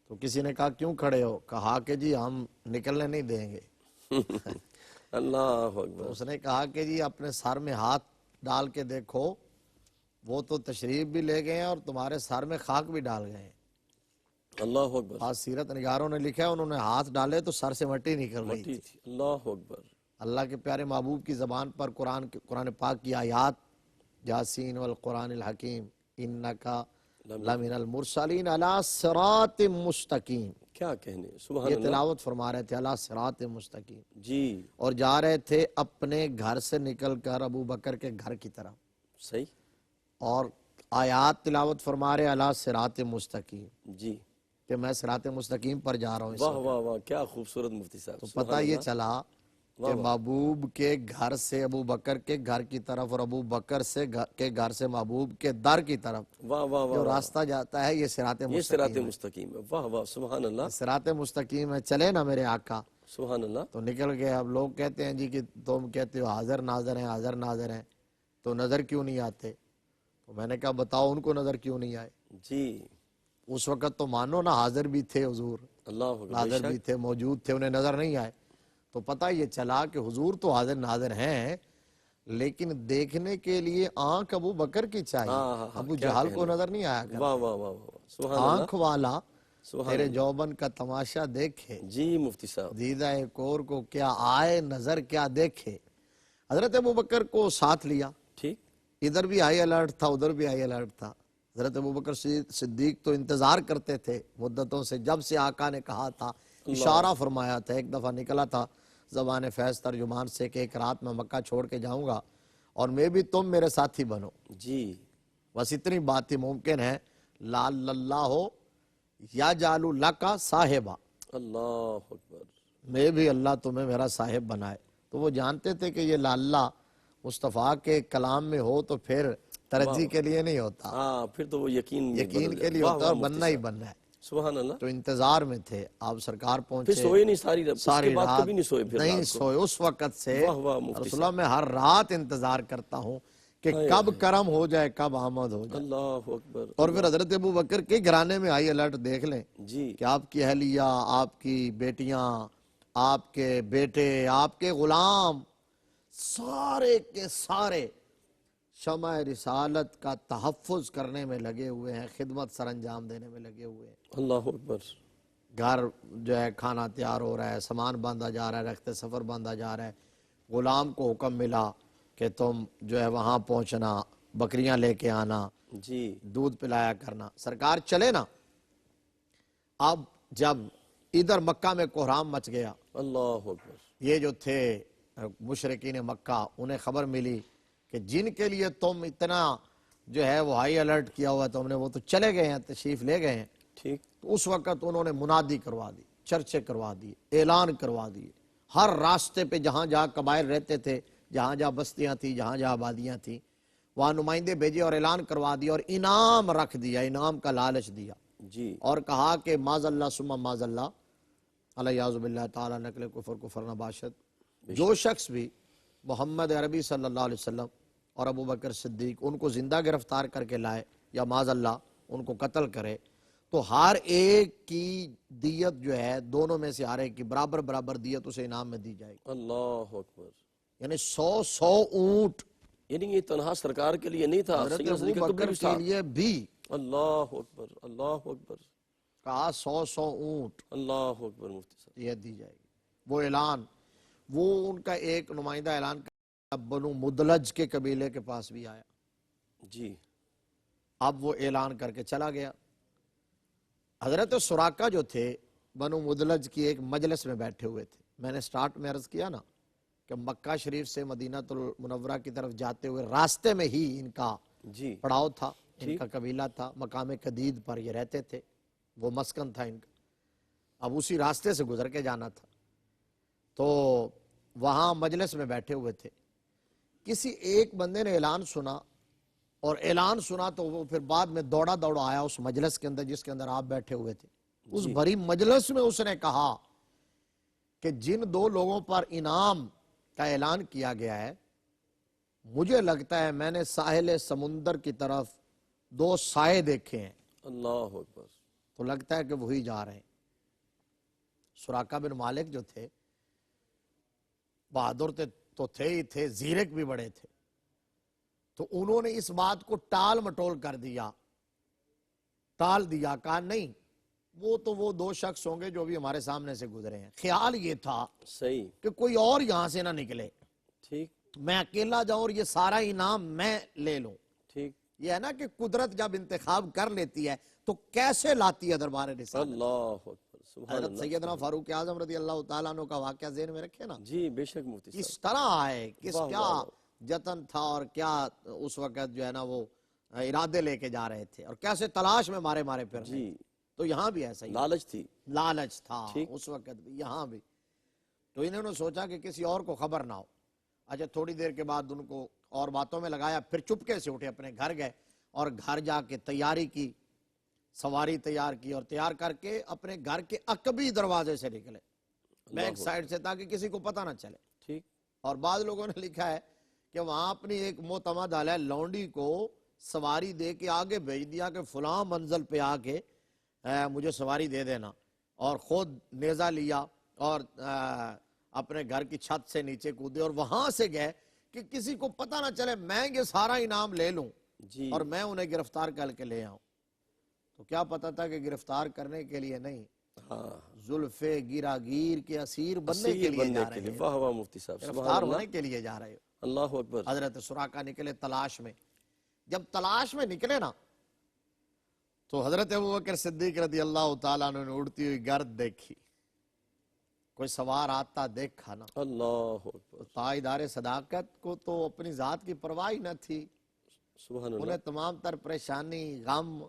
[SPEAKER 2] تو کسی نے کہا کیوں کھڑے ہو؟ کہا کہ جی ہم نکلنے نہیں دیں گے.
[SPEAKER 1] اللہ
[SPEAKER 2] تو
[SPEAKER 1] اکبر.
[SPEAKER 2] اس نے کہا کہ جی اپنے سر میں ہاتھ ڈال کے دیکھو, وہ تو تشریف بھی لے گئے ہیں اور تمہارے سر میں خاک بھی ڈال گئے ہیں.
[SPEAKER 1] اللہ اکبر.
[SPEAKER 2] آج سیرت نگاروں نے لکھا ہے انہوں نے ہاتھ ڈالے تو سر سے مٹی نکل رہی
[SPEAKER 1] مٹی
[SPEAKER 2] تھی.
[SPEAKER 1] تھی. اللہ اکبر.
[SPEAKER 2] اللہ کے پیارے محبوب کی زبان پر قرآن پاک کی آیات, یاسین والقرآن الحکیم انکا لمن المرسلین علی صراط مستقیم.
[SPEAKER 1] کیا کہنے, سبحان
[SPEAKER 2] یہ
[SPEAKER 1] اللہ.
[SPEAKER 2] تلاوت فرما رہے تھے علی صراط مستقیم,
[SPEAKER 1] جی
[SPEAKER 2] اور جا رہے تھے اپنے گھر سے نکل کر ابو بکر کے گھر کی طرف,
[SPEAKER 1] صحیح.
[SPEAKER 2] اور آیات تلاوت فرما رہے علی صراط مستقیم,
[SPEAKER 1] جی
[SPEAKER 2] کہ میں صراط مستقیم پر جا رہا ہوں. اس
[SPEAKER 1] واہ
[SPEAKER 2] وقت
[SPEAKER 1] واہ واہ, کیا خوبصورت مفتی صاحب.
[SPEAKER 2] تو
[SPEAKER 1] سبحان
[SPEAKER 2] پتہ یہ
[SPEAKER 1] اللہ.
[SPEAKER 2] چلا کہ محبوب کے گھر سے ابو بکر کے گھر کی طرف اور ابو بکر کے گھر سے محبوب کے در کی طرف
[SPEAKER 1] واہ واہ
[SPEAKER 2] جو
[SPEAKER 1] واہ.
[SPEAKER 2] راستہ جاتا ہے یہ صراط
[SPEAKER 1] یہ صراط
[SPEAKER 2] مستقیم ہے.
[SPEAKER 1] مستقیم ہے. واہ واہ, سبحان اللہ.
[SPEAKER 2] صراط مستقیم ہے, چلے نا میرے آقا.
[SPEAKER 1] سبحان اللہ.
[SPEAKER 2] تو نکل گئے. اب لوگ کہتے ہیں جی کہ تم کہتے ہو حاضر ناظر ہیں, حاضر ناظر ہیں, تو نظر کیوں نہیں آتے؟ تو میں نے کہا بتاؤ ان کو نظر کیوں نہیں آئے؟
[SPEAKER 1] جی
[SPEAKER 2] اس وقت تو مانو نا حاضر بھی تھے حضور,
[SPEAKER 1] اللہ اکبر. بے
[SPEAKER 2] حاضر
[SPEAKER 1] شک.
[SPEAKER 2] بھی تھے, موجود تھے, انہیں نظر نہیں آئے. تو پتہ یہ چلا کہ حضور تو حاضر ناظر ہیں, لیکن دیکھنے کے لیے آنکھ ابو بکر کی چاہیے.
[SPEAKER 1] ہاں ہاں,
[SPEAKER 2] ابو
[SPEAKER 1] کیا
[SPEAKER 2] جہل کو
[SPEAKER 1] کہنے.
[SPEAKER 2] نظر نہیں آیا کرتا.
[SPEAKER 1] واہ واہ واہ واہ, سبحان اللہ.
[SPEAKER 2] آنکھ والا
[SPEAKER 1] سبحان
[SPEAKER 2] تیرے
[SPEAKER 1] اللہ.
[SPEAKER 2] جوبن کا تماشا دیکھے,
[SPEAKER 1] جی مفتی صاحب.
[SPEAKER 2] دیدہ کور کو کیا آئے نظر کیا دیکھے. حضرت ابو بکر کو ساتھ لیا,
[SPEAKER 1] ٹھیک.
[SPEAKER 2] ادھر بھی آئی الرٹ تھا, ادھر بھی آئی الرٹ تھا. حضرت ابو بکر صدیق تو انتظار کرتے تھے مدتوں سے, جب سے آقا نے کہا تھا, اشارہ فرمایا تھا, ایک دفعہ نکلا تھا زبان فیض ترجمان سے کہ ایک رات میں مکہ چھوڑ کے جاؤں گا اور میں بھی تم میرے ساتھی بنو.
[SPEAKER 1] جی
[SPEAKER 2] بس اتنی بات ہی ممکن ہے, لعل اللہ ہو یا جالو لکا صاحبہ,
[SPEAKER 1] اللہ اکبر.
[SPEAKER 2] میں بھی اللہ تمہیں میرا صاحب بنائے. تو وہ جانتے تھے کہ یہ لعلہ مصطفیٰ کے کلام میں ہو تو پھر ترجیح کے لیے نہیں ہوتا,
[SPEAKER 1] ہاں, پھر تو وہ یقین میں
[SPEAKER 2] یقین
[SPEAKER 1] بدل
[SPEAKER 2] کے
[SPEAKER 1] جائے.
[SPEAKER 2] لیے
[SPEAKER 1] واہ
[SPEAKER 2] ہوتا ہے,
[SPEAKER 1] واہ
[SPEAKER 2] اور
[SPEAKER 1] مفتی
[SPEAKER 2] بننا ہی
[SPEAKER 1] صاحب.
[SPEAKER 2] بننا ہے.
[SPEAKER 1] سبحان اللہ.
[SPEAKER 2] تو انتظار میں تھے, آپ سرکار
[SPEAKER 1] پھر
[SPEAKER 2] پہنچے,
[SPEAKER 1] سوئے نہیں ساری رات, اس کے
[SPEAKER 2] ساری
[SPEAKER 1] بعد
[SPEAKER 2] رات
[SPEAKER 1] کبھی نہیں سوئے پھر
[SPEAKER 2] نہیں
[SPEAKER 1] رات کو.
[SPEAKER 2] سوئے. اس وقت سے
[SPEAKER 1] واہ واہ مفتی
[SPEAKER 2] رسول اللہ میں ہر رات انتظار کرتا ہوں کہ کب کرم ہو جائے, کب آمد ہو جائے.
[SPEAKER 1] اللہ اکبر.
[SPEAKER 2] اور پھر حضرت ابو بکر کے گھرانے میں آئی الرٹ دیکھ لیں
[SPEAKER 1] جی
[SPEAKER 2] کہ آپ کی اہلیہ, آپ کی بیٹیاں, آپ کے بیٹے, آپ کے غلام, سارے کے سارے شمع رسالت کا تحفظ کرنے میں لگے ہوئے ہیں, خدمت سر انجام دینے میں لگے ہوئے ہیں.
[SPEAKER 1] اللہ اکبر.
[SPEAKER 2] گھر جو ہے کھانا تیار ہو رہا ہے, سامان باندھا جا رہا ہے, رخت سفر باندھا جا رہا ہے. غلام کو حکم ملا کہ تم جو ہے وہاں پہنچنا, بکریاں لے کے آنا,
[SPEAKER 1] جی
[SPEAKER 2] دودھ پلایا کرنا. سرکار چلے نا. اب جب ادھر مکہ میں کوہرام مچ گیا,
[SPEAKER 1] اللہ اکبر.
[SPEAKER 2] یہ جو تھے مشرکین مکہ, انہیں خبر ملی کہ جن کے لیے تم اتنا جو ہے وہ ہائی الرٹ کیا ہوا تم نے, وہ تو چلے گئے ہیں, تشریف لے گئے ہیں.
[SPEAKER 1] ٹھیک.
[SPEAKER 2] تو اس وقت انہوں نے منادی کروا دی, چرچے کروا دیے, اعلان کروا دیے. ہر راستے پہ جہاں جہاں قبائل رہتے تھے, جہاں جہاں بستیاں تھیں, جہاں جہاں آبادیاں تھیں, وہاں نمائندے بھیجے اور اعلان کروا دیا, اور انعام رکھ دیا, انعام کا لالچ دیا,
[SPEAKER 1] جی
[SPEAKER 2] اور کہا کہ معاذ اللہ ثم معاذ اللہ, الیاذ باللہ تعالی نقل کفر نباشد, جو شخص بھی محمد عربی صلی اللہ علیہ وسلم اور ابو بکر صدیق ان کو زندہ گرفتار کر کے لائے, یا معاذ اللہ ان کو قتل کرے, تو ہر ایک کی دیت جو ہے دونوں میں سے ہر ایک کی برابر برابر دیت اسے انعام میں دی جائے گی.
[SPEAKER 1] اللہ اکبر.
[SPEAKER 2] یعنی 100 اونٹ.
[SPEAKER 1] یعنی یہ تنہا سرکار کے لیے نہیں تھا,
[SPEAKER 2] حضرت
[SPEAKER 1] سیدنا صدیق
[SPEAKER 2] ابو
[SPEAKER 1] اکبر
[SPEAKER 2] بکر
[SPEAKER 1] بھی
[SPEAKER 2] کے
[SPEAKER 1] تھا.
[SPEAKER 2] لیے بھی
[SPEAKER 1] اللہ اکبر. اللہ اکبر.
[SPEAKER 2] کہا 100 اونٹ
[SPEAKER 1] اللہ اکبر مفتی صاحب.
[SPEAKER 2] دیت دی جائے گی. وہ اعلان, وہ ان کا ایک نمائندہ اعلان کر بنو مدلج کے قبیلے کے پاس بھی آیا.
[SPEAKER 1] جی
[SPEAKER 2] اب وہ اعلان کر کے چلا گیا. حضرت سراقہ جو تھے بنو مدلج کی ایک مجلس میں بیٹھے ہوئے تھے. میں نے سٹارٹ میں عرض کیا نا کہ مکہ شریف سے مدینہ المنورہ کی طرف جاتے ہوئے راستے میں ہی ان کا
[SPEAKER 1] جی
[SPEAKER 2] پڑاؤ تھا, ان کا قبیلہ تھا, مقام قدید پر یہ رہتے تھے, وہ مسکن تھا ان کا. اب اسی راستے سے گزر کے جانا تھا. تو وہاں مجلس میں بیٹھے ہوئے تھے. کسی ایک بندے نے اعلان سنا اور اعلان سنا تو وہ پھر بعد میں دوڑا دوڑا آیا اس مجلس کے اندر جس کے اندر آپ بیٹھے ہوئے تھے. اس بھری مجلس میں اس نے کہا کہ جن 2 لوگوں پر انعام کا اعلان کیا گیا ہے، مجھے لگتا ہے میں نے ساحل سمندر کی طرف 2 سائے دیکھے ہیں.
[SPEAKER 1] اللہ اکبر.
[SPEAKER 2] تو لگتا ہے کہ وہی جا رہے ہیں. سراقہ بن مالک جو تھے بہادر تو تھے ہی تھے، زیرک بھی بڑے تھے. تو انہوں نے اس بات کو ٹال مٹول کر دیا، ٹال دیا، کہا نہیں وہ 2 شخص ہوں گے جو بھی ہمارے سامنے سے گزرے ہیں. خیال یہ تھا
[SPEAKER 1] صحیح.
[SPEAKER 2] کہ کوئی اور یہاں سے نہ نکلے،
[SPEAKER 1] ٹھیک
[SPEAKER 2] میں اکیلا جاؤں اور یہ سارا انعام میں لے لوں.
[SPEAKER 1] ٹھیک.
[SPEAKER 2] یہ ہے نا کہ قدرت جب انتخاب کر لیتی ہے تو کیسے لاتی ہے دربار رسالت.
[SPEAKER 1] اللہ اکبر. سبحان
[SPEAKER 2] حضرت
[SPEAKER 1] اللہ.
[SPEAKER 2] سیدنا فاروق اعظم رضی اللہ تعالیٰ عنہ کا واقعہ ذہن میں رکھے نا،
[SPEAKER 1] جی بے شک مفتی صاحب.
[SPEAKER 2] کس طرح آئے، کس
[SPEAKER 1] واہ
[SPEAKER 2] کیا
[SPEAKER 1] واہ واہ.
[SPEAKER 2] جتن تھا اور کیا اس وقت جو ہے نا وہ ارادے لے کے جا رہے تھے اور کیسے تلاش میں مارے پھر رہے
[SPEAKER 1] جی
[SPEAKER 2] تھے. تو یہاں بھی ایسا ہی
[SPEAKER 1] لالچ تھی.
[SPEAKER 2] لالچ تھا
[SPEAKER 1] ٹھیک.
[SPEAKER 2] اس وقت بھی، یہاں بھی. تو انہوں نے سوچا کہ کسی اور کو خبر نہ ہو. اچھا تھوڑی دیر کے بعد ان کو اور باتوں میں لگایا، پھر چپکے سے اٹھے اپنے گھر گئے اور گھر جا کے تیاری کی، سواری تیار کی اور تیار کر کے اپنے گھر کے عقبی دروازے سے نکلے، بیک سائڈ سے، تاکہ کسی کو پتہ نہ چلے.
[SPEAKER 1] ٹھیک.
[SPEAKER 2] اور بعض لوگوں نے لکھا ہے کہ وہاں اپنی ایک معتمد علیہ لونڈی کو سواری دے کے آگے بھیج دیا کہ فلاں منزل پہ آ کے مجھے سواری دے دینا، اور خود نیزہ لیا اور اپنے گھر کی چھت سے نیچے کودے اور وہاں سے گئے کہ کسی کو پتہ نہ چلے، میں یہ سارا انعام لے لوں
[SPEAKER 1] جی.
[SPEAKER 2] اور میں انہیں گرفتار کر کے لے آؤں. تو کیا پتا تھا کہ گرفتار کرنے کے لیے نہیں،
[SPEAKER 1] ہاں
[SPEAKER 2] زلف گیراگیر کے اسیر بننے کے
[SPEAKER 1] اسیر
[SPEAKER 2] لیے
[SPEAKER 1] بننے
[SPEAKER 2] جا
[SPEAKER 1] کے
[SPEAKER 2] رہے
[SPEAKER 1] لیے.
[SPEAKER 2] ہیں،
[SPEAKER 1] واہ واہ مفتی صاحب. سبحان
[SPEAKER 2] گرفتار
[SPEAKER 1] اللہ.
[SPEAKER 2] ہونے کے لیے جا رہے ہو.
[SPEAKER 1] اللہ اکبر.
[SPEAKER 2] حضرت سراقہ نکلے تلاش میں. جب تلاش میں نکلے نا تو حضرت ابوبکر صدیق رضی اللہ تعالیٰ عنہ نے اڑتی ہوئی گرد دیکھی، کوئی سوار آتا دیکھا نا.
[SPEAKER 1] اللہ اکبر.
[SPEAKER 2] تاجدار صداقت کو تو اپنی ذات کی پرواہ ہی نہ تھی.
[SPEAKER 1] سبحان اللہ.
[SPEAKER 2] انہیں تمام تر پریشانی، غم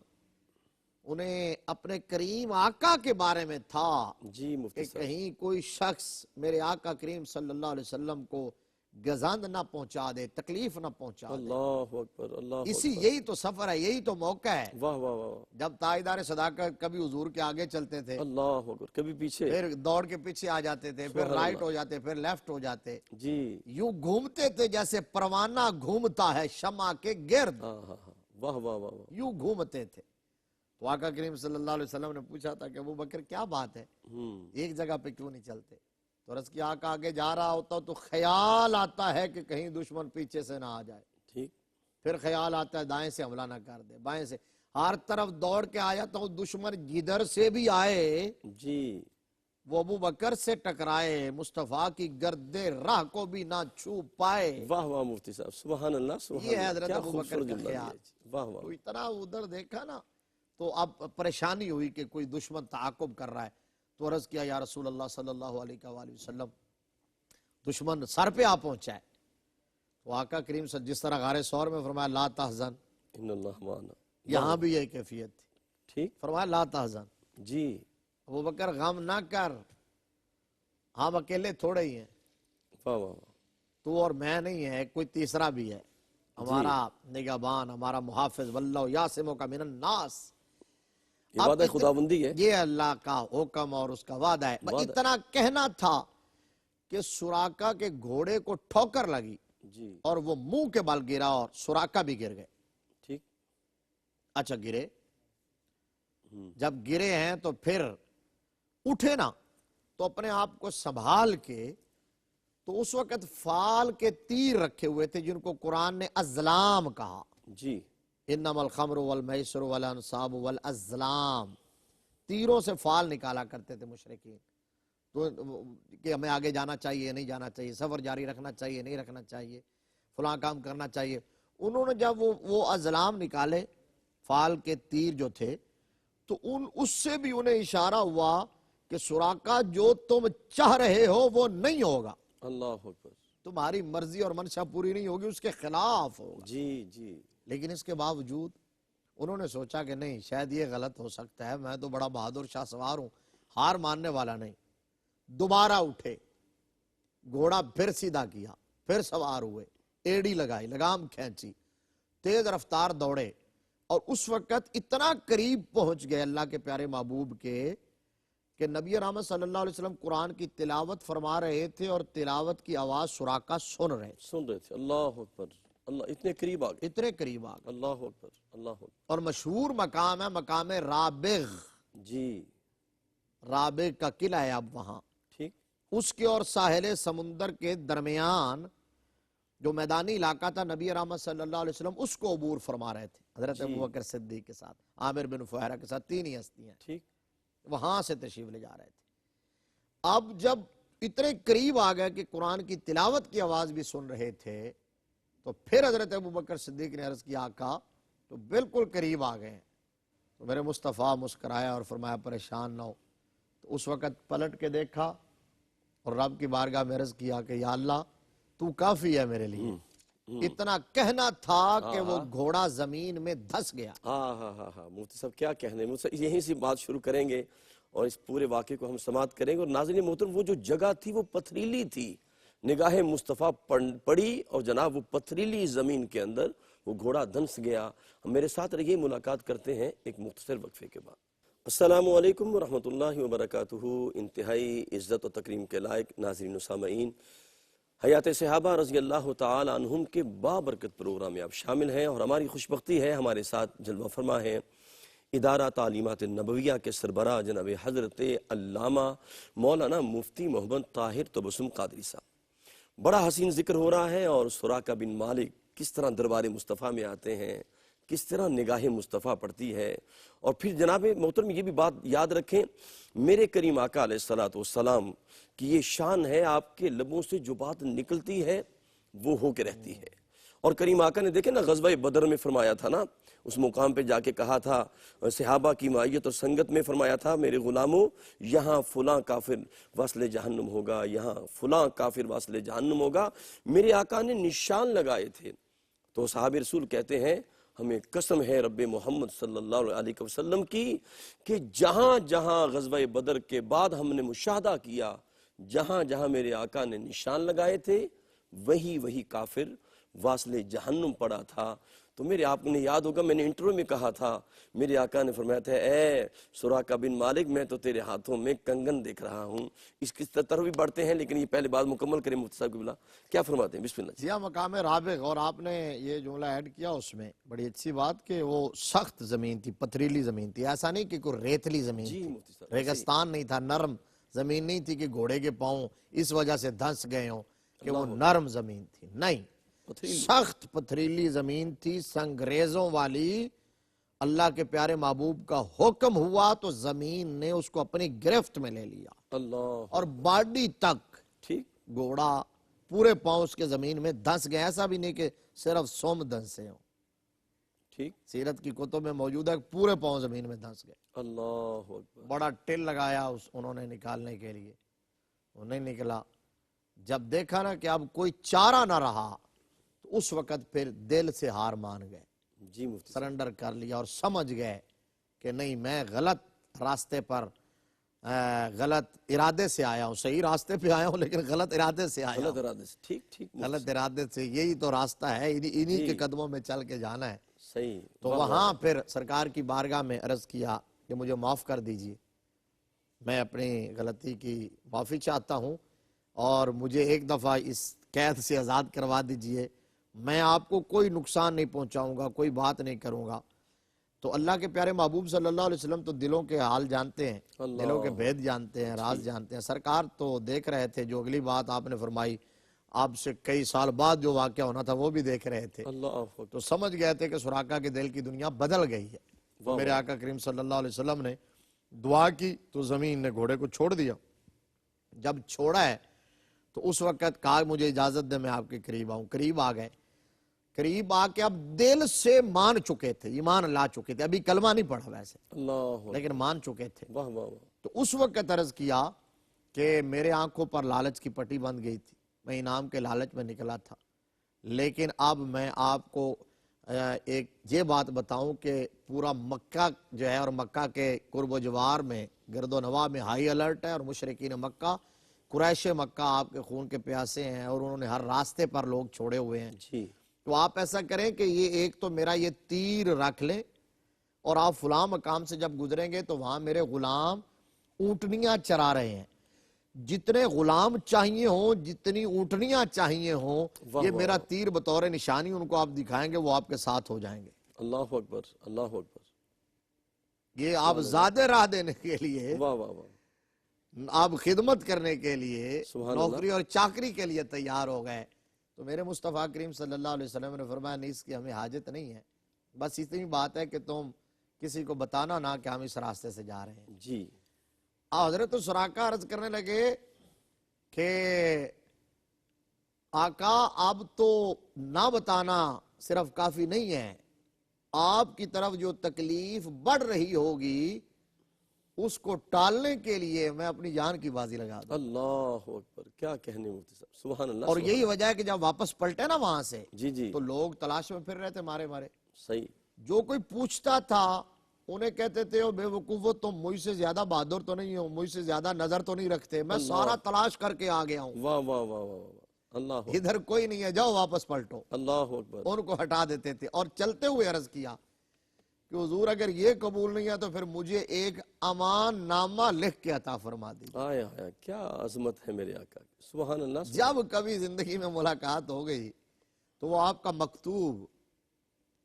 [SPEAKER 2] انہیں اپنے کریم آقا کے بارے میں تھا
[SPEAKER 1] جی مفتی
[SPEAKER 2] کہ
[SPEAKER 1] صاحب.
[SPEAKER 2] کہیں کوئی شخص میرے آقا کریم صلی اللہ علیہ وسلم کو گزند نہ پہنچا دے، تکلیف نہ پہنچا دے.
[SPEAKER 1] اللہ اکبر. اللہ
[SPEAKER 2] اسی
[SPEAKER 1] اکبر.
[SPEAKER 2] یہی تو سفر ہے، یہی تو موقع ہے.
[SPEAKER 1] واہ واہ واہ.
[SPEAKER 2] جب تاجدار صداقت کبھی حضور کے آگے چلتے تھے،
[SPEAKER 1] اللہ اکبر. کبھی پیچھے.
[SPEAKER 2] پھر دوڑ کے پیچھے آ جاتے تھے، پھر
[SPEAKER 1] سبحان
[SPEAKER 2] رائٹ
[SPEAKER 1] اللہ.
[SPEAKER 2] ہو جاتے، پھر لیفٹ ہو جاتے،
[SPEAKER 1] جی.
[SPEAKER 2] یوں گھومتے تھے جیسے پروانہ گھومتا ہے شمع کے گرد.
[SPEAKER 1] ہاں ہاں ہاں. واہ واہ واہ واہ.
[SPEAKER 2] یوں گھومتے تھے. تو آقا کریم صلی اللہ علیہ وسلم نے پوچھا تھا کہ ابوبکر کیا بات ہے، ایک جگہ پہ کیوں نہیں چلتے؟ تو عرض کیا آقا آگے جا رہا ہوتا تو خیال آتا ہے کہ کہیں دشمن پیچھے سے نہ آ جائے،
[SPEAKER 1] ٹھیک.
[SPEAKER 2] پھر خیال آتا ہے دائیں سے حملہ نہ کر دے، بائیں سے. ہر طرف دوڑ کے آیا تو دشمن جدھر سے بھی آئے
[SPEAKER 1] جی.
[SPEAKER 2] وہ ابوبکر سے ٹکرائے، مصطفیٰ کی گرد راہ کو بھی نہ چھو پائے.
[SPEAKER 1] واہ واہ مفتی صاحب. سبحان اللہ. سبحان
[SPEAKER 2] یہ ہے
[SPEAKER 1] اللہ.
[SPEAKER 2] حضرت
[SPEAKER 1] کیا
[SPEAKER 2] ابوبکر
[SPEAKER 1] خوبصورت
[SPEAKER 2] کا
[SPEAKER 1] جملہ دیا
[SPEAKER 2] خیال.
[SPEAKER 1] ہے. واہ واہ.
[SPEAKER 2] تو اتنا ادھر دیکھا نا تو اب پریشانی ہوئی کہ کوئی دشمن تعاقب کر رہا ہے. تو عرض کیا یا رسول اللہ صلی اللہ علیہ وآلہ وسلم، دشمن سر پہ آ پہنچا ہے. تو آقا کریم صلی جس طرح غار ثور میں فرمایا لا تحزن،
[SPEAKER 1] ان اللہ معنا.
[SPEAKER 2] یہاں بھی یہ کیفیت تھی.
[SPEAKER 1] ٹھیک.
[SPEAKER 2] فرمایا لا تحزن،
[SPEAKER 1] جی.
[SPEAKER 2] ابوبکر غم نہ کر، ہم اکیلے تھوڑے ہی ہیں،
[SPEAKER 1] واہ واہ واہ.
[SPEAKER 2] تو اور میں نہیں ہے، کوئی تیسرا بھی ہے، ہمارا نگہبان، ہمارا محافظ. واللہ یعصمک من الناس،
[SPEAKER 1] یہ وعدہ خداوندی ہے.
[SPEAKER 2] یہ اللہ کا حکم اور اس کا وعدہ ہے. اتنا کہنا تھا کہ سراقہ کے گھوڑے کو ٹھوکر لگی
[SPEAKER 1] جی.
[SPEAKER 2] اور وہ منہ کے بل گرا اور سراقہ بھی گر گئے.
[SPEAKER 1] ٹھیک.
[SPEAKER 2] اچھا گرے، جب گرے ہیں تو پھر اٹھے نا تو اپنے آپ کو سنبھال کے، تو اس وقت فال کے تیر رکھے ہوئے تھے جن کو قرآن نے ازلام کہا.
[SPEAKER 1] جی.
[SPEAKER 2] انما الخمر والمیسر والانصاب والازلام، تیروں سے فال نکالا کرتے تھے مشرکین. تو کہ ہمیں آگے جانا چاہیے نہیں جانا چاہیے، سفر جاری رکھنا چاہیے نہیں رکھنا چاہیے، فلاں کام کرنا چاہیے. انہوں نے جب وہ ازلام نکالے، فال کے تیر جو تھے، تو اس سے بھی انہیں اشارہ ہوا کہ سراقہ جو تم چاہ رہے ہو وہ نہیں ہوگا،
[SPEAKER 1] اللہ اکبر.
[SPEAKER 2] تمہاری مرضی اور منشا پوری نہیں ہوگی، اس کے خلاف ہوگا.
[SPEAKER 1] جی جی.
[SPEAKER 2] لیکن اس کے باوجود انہوں نے سوچا کہ نہیں، شاید یہ غلط ہو سکتا ہے، میں تو بڑا بہادر شاہ سوار ہوں، ہار ماننے والا نہیں. دوبارہ اٹھے، گھوڑا پھر سیدھا کیا، پھر سوار ہوئے، ایڑی لگائی، لگام کھینچی، تیز رفتار دوڑے اور اس وقت اتنا قریب پہنچ گئے اللہ کے پیارے محبوب کے کہ نبی رحمت صلی اللہ علیہ وسلم قرآن کی تلاوت فرما رہے تھے اور تلاوت کی آواز سراقہ سن رہے تھے.
[SPEAKER 1] سن رہے تھے. اللہ اکبر. اللہ اتنے قریب آ گئے.
[SPEAKER 2] اتنے قریب آ گئے.
[SPEAKER 1] اللہ اکبر. اللہ اکبر.
[SPEAKER 2] اور مشہور مقام ہے مقام رابغ.
[SPEAKER 1] جی
[SPEAKER 2] رابغ کا قلعہ ہے اب وہاں.
[SPEAKER 1] ٹھیک.
[SPEAKER 2] اس کے اور ساحل سمندر کے درمیان جو میدانی علاقہ تھا نبی رحمت صلی اللہ علیہ وسلم اس کو عبور فرما رہے تھے حضرت ابوبکر صدیق کے ساتھ، عامر بن فہرہ کے ساتھ، 3 ہی ہستیاں
[SPEAKER 1] ٹھیک.
[SPEAKER 2] وہاں سے تشریف لے جا رہے تھے. اب جب اتنے قریب آ گئے کہ قرآن کی تلاوت کی آواز بھی سن رہے تھے تو پھر حضرت ابوبکر صدیق نے عرض کیا آقا تو بالکل قریب آ گئے. تو میرے مصطفیٰ مسکرایا اور فرمایا پریشان نہ ہو. تو اس وقت پلٹ کے دیکھا اور رب کی بارگاہ میں عرض کیا کہ یا اللہ تو کافی ہے میرے لیے. اتنا کہنا تھا کہ وہ گھوڑا زمین میں دھس گیا.
[SPEAKER 1] ہاں ہاں ہاں ہاں مفتی صاحب کیا کہنے. یہیں سے بات شروع کریں گے اور اس پورے واقعے کو ہم سماعت کریں گے. اور ناظرین محترم وہ جو جگہ تھی وہ پتھریلی تھی. نگاہ مصطفیٰ پڑی اور جناب وہ پتھریلی زمین کے اندر وہ گھوڑا دھنس گیا. میرے ساتھ رہیے، ملاقات کرتے ہیں ایک مختصر وقفے کے بعد. السلام علیکم ورحمۃ اللہ وبرکاتہ. انتہائی عزت و تکریم کے لائق ناظرین و سامعین، حیات صحابہ رضی اللہ تعالی عنہم کے بابرکت پروگرام میں آپ شامل ہیں اور ہماری خوشبختی ہے ہمارے ساتھ جلوہ فرما ہے ادارہ تعلیمات نبویہ کے سربراہ جناب حضرت علامہ مولانا مفتی محمد طاہر تبسم قادری صاحب. بڑا حسین ذکر ہو رہا ہے اور سراقہ بن مالک کس طرح دربار مصطفیٰ میں آتے ہیں، کس طرح نگاہ مصطفیٰ پڑتی ہے. اور پھر جناب محترم یہ بھی بات یاد رکھیں، میرے کریم آقا علیہ السلام کی یہ شان ہے، آپ کے لبوں سے جو بات نکلتی ہے وہ ہو کے رہتی ہے. اور کریم آقا نے دیکھیں نا غزوہ بدر میں فرمایا تھا نا، اس مقام پہ جا کے کہا تھا صحابہ کی معیت اور سنگت میں فرمایا تھا میرے غلاموں یہاں فلاں کافر واصل جہنم ہوگا، یہاں فلاں کافر واصل جہنم ہوگا. میرے آقا نے نشان لگائے تھے. تو صحابہ رسول کہتے ہیں ہمیں قسم ہے رب محمد صلی اللہ علیہ وسلم کی کہ جہاں جہاں غزوہ بدر کے بعد ہم نے مشاہدہ کیا، جہاں جہاں میرے آقا نے نشان لگائے تھے وہی کافر واصل جہنم پڑا تھا. تو میرے آپ نے یاد ہوگا میں نے انٹرویو میں کہا تھا، میرے آقا نے فرمایا تھا اے سراقہ بن مالک میں تو تیرے ہاتھوں میں کنگن دیکھ رہا ہوں. اس کی طرف بھی بڑھتے ہیں لیکن یہ پہلے بات مکمل کریں مفتی صاحب کی بلا کیا فرماتے ہیں. بسم اللہ.
[SPEAKER 2] جی ہاں مقام رابغ، اور آپ نے یہ جملہ ایڈ کیا اس میں بڑی اچھی بات کہ وہ سخت زمین تھی، پتھریلی زمین تھی. ایسا نہیں کہ کوئی ریتلی زمین
[SPEAKER 1] جی
[SPEAKER 2] تھی،
[SPEAKER 1] مفتی صاحب
[SPEAKER 2] ریگستان نہیں تھا، نرم زمین نہیں تھی کہ گھوڑے کے پاؤں اس وجہ سے دھنس گئے ہوں کہ وہ نرم زمین تھی. نہیں، سخت پتھریلی زمین تھی، سنگریزوں والی. اللہ کے پیارے محبوب کا حکم ہوا تو زمین نے اس کو اپنی گرفت میں لے لیا
[SPEAKER 1] اللہ
[SPEAKER 2] اور باڈی تک
[SPEAKER 1] ٹھیک
[SPEAKER 2] گھوڑا پورے پاؤں اس کے زمین میں دھنس گئے. ایسا بھی نہیں کہ صرف سوم دھنسے ہوں،
[SPEAKER 1] ٹھیک.
[SPEAKER 2] سیرت کی کتب میں موجود ہے پورے پاؤں زمین میں دھنس گئے.
[SPEAKER 1] اللہ اکبر.
[SPEAKER 2] بڑا ٹل لگایا انہوں نے نکالنے کے لیے، وہ نہیں نکلا. جب دیکھا نا کہ اب کوئی چارہ نہ رہا تو اس وقت پھر دل سے ہار مان گئے،
[SPEAKER 1] جی مفتی
[SPEAKER 2] سرنڈر کر لیا اور سمجھ گئے کہ نہیں میں غلط راستے پر غلط ارادے سے آیا ہوں. صحیح راستے پہ آیا ہوں لیکن غلط ارادے سے آیا
[SPEAKER 1] غلط
[SPEAKER 2] ہوں.
[SPEAKER 1] ارادے سے. ٹھیک ٹھیک
[SPEAKER 2] غلط ارادے سے، یہی تو راستہ ہے، انہی کے قدموں میں چل کے جانا ہے.
[SPEAKER 1] صحیح.
[SPEAKER 2] تو وہاں پھر سرکار کی بارگاہ میں عرض کیا کہ مجھے معاف کر دیجئے، میں اپنی غلطی کی معافی چاہتا ہوں اور مجھے ایک دفعہ اس قید سے آزاد کروا دیجئے. میں آپ کو کوئی نقصان نہیں پہنچاؤں گا، کوئی بات نہیں کروں گا. تو اللہ کے پیارے محبوب صلی اللہ علیہ وسلم تو دلوں کے حال جانتے ہیں، دلوں کے بھید جانتے ہیں، راز جانتے ہیں. سرکار تو دیکھ رہے تھے جو اگلی بات آپ نے فرمائی، آپ سے کئی سال بعد جو واقعہ ہونا تھا وہ بھی دیکھ رہے تھے.
[SPEAKER 1] اللہ
[SPEAKER 2] تو سمجھ گئے تھے کہ سراقہ کے دل کی دنیا بدل گئی ہے. تو میرے آقا کریم صلی اللہ علیہ وسلم نے دعا کی تو زمین نے گھوڑے کو چھوڑ دیا. جب چھوڑا ہے تو اس وقت کہا مجھے اجازت دے میں آپ کے قریب آؤں. قریب آ گئے. قریب آ کے اب دل سے مان چکے تھے، ایمان لا چکے تھے. ابھی کلمہ نہیں پڑھا ویسے
[SPEAKER 1] اللہ
[SPEAKER 2] لیکن مان چکے تھے.
[SPEAKER 1] واہ واہ واہ.
[SPEAKER 2] تو اس وقت عرض کیا کہ میرے آنکھوں پر لالچ کی پٹی بند گئی تھی، میں انعام کے لالچ میں نکلا تھا. لیکن اب میں آپ کو ایک یہ بات بتاؤں کہ پورا مکہ جو ہے اور مکہ کے قرب و جوار میں گرد و نواح میں ہائی الرٹ ہے. اور مشرکین مکہ، قریش مکہ آپ کے خون کے پیاسے ہیں اور انہوں نے ہر راستے پر لوگ چھوڑے ہوئے ہیں.
[SPEAKER 1] جی.
[SPEAKER 2] تو آپ ایسا کریں کہ یہ ایک تو میرا یہ تیر رکھ لیں اور آپ فلاں مقام سے جب گزریں گے تو وہاں میرے غلام اونٹنیاں چرا رہے ہیں، جتنے غلام چاہیے ہوں، جتنی اونٹنیاں چاہیے ہوں،
[SPEAKER 1] واہ
[SPEAKER 2] یہ
[SPEAKER 1] واہ
[SPEAKER 2] میرا
[SPEAKER 1] واہ،
[SPEAKER 2] تیر بطور نشانی ان کو آپ دکھائیں گے، وہ آپ کے ساتھ ہو جائیں گے۔
[SPEAKER 1] اللہ اکبر، اللہ اکبر،
[SPEAKER 2] یہ آپ
[SPEAKER 1] سبحان اللہ،
[SPEAKER 2] زیادہ راہ دینے کے لیے،
[SPEAKER 1] واہ واہ واہ،
[SPEAKER 2] آپ خدمت کرنے کے لیے،
[SPEAKER 1] سبحان اللہ،
[SPEAKER 2] نوکری اور چاکری کے لیے تیار ہو گئے، تو میرے مصطفیٰ کریم صلی اللہ علیہ وسلم نے فرمایا نہیں، اس کی ہمیں حاجت نہیں ہے، بس اتنی بات ہے کہ تم کسی کو بتانا نہ کہ ہم اس راستے سے جا رہے ہیں۔
[SPEAKER 1] جی،
[SPEAKER 2] حضرت سراقہ عرض کرنے لگے کہ آقا اب تو نہ بتانا صرف کافی نہیں ہے، آپ کی طرف جو تکلیف بڑھ رہی ہوگی اس کو ٹالنے کے لیے میں اپنی جان کی بازی لگا دوں،
[SPEAKER 1] اللہ اکبر، کیا کہنے مفتی صاحب، سبحان اللہ،
[SPEAKER 2] اور
[SPEAKER 1] سبحان
[SPEAKER 2] یہی
[SPEAKER 1] اللہ،
[SPEAKER 2] وجہ ہے کہ جب واپس پلٹے نا وہاں سے
[SPEAKER 1] جی جی،
[SPEAKER 2] تو لوگ تلاش میں پھر رہے تھے مارے مارے،
[SPEAKER 1] صحیح،
[SPEAKER 2] جو کوئی پوچھتا تھا انہیں کہتے تھے او بے وقوفو تم مجھ سے زیادہ بہادر تو نہیں ہو، مجھ سے زیادہ نظر تو نہیں رکھتے، میں
[SPEAKER 1] اللہ،
[SPEAKER 2] سارا تلاش کر کے آ گیا ہوں،
[SPEAKER 1] واہ واہ واہ واہ واہ، اللہ اکبر،
[SPEAKER 2] ادھر کوئی نہیں ہے، جاؤ واپس پلٹو،
[SPEAKER 1] اللہ اکبر،
[SPEAKER 2] ان کو ہٹا دیتے تھے، اور چلتے ہوئے عرض کیا کہ حضور اگر یہ قبول نہیں ہے تو پھر مجھے ایک امان نامہ لکھ کے عطا فرما دیجیے۔
[SPEAKER 1] آیا آیا، کیا عظمت ہے میرے آقا کی، سبحان اللہ، سبحان
[SPEAKER 2] جب کبھی زندگی میں ملاقات ہو گئی تو وہ آپ کا مکتوب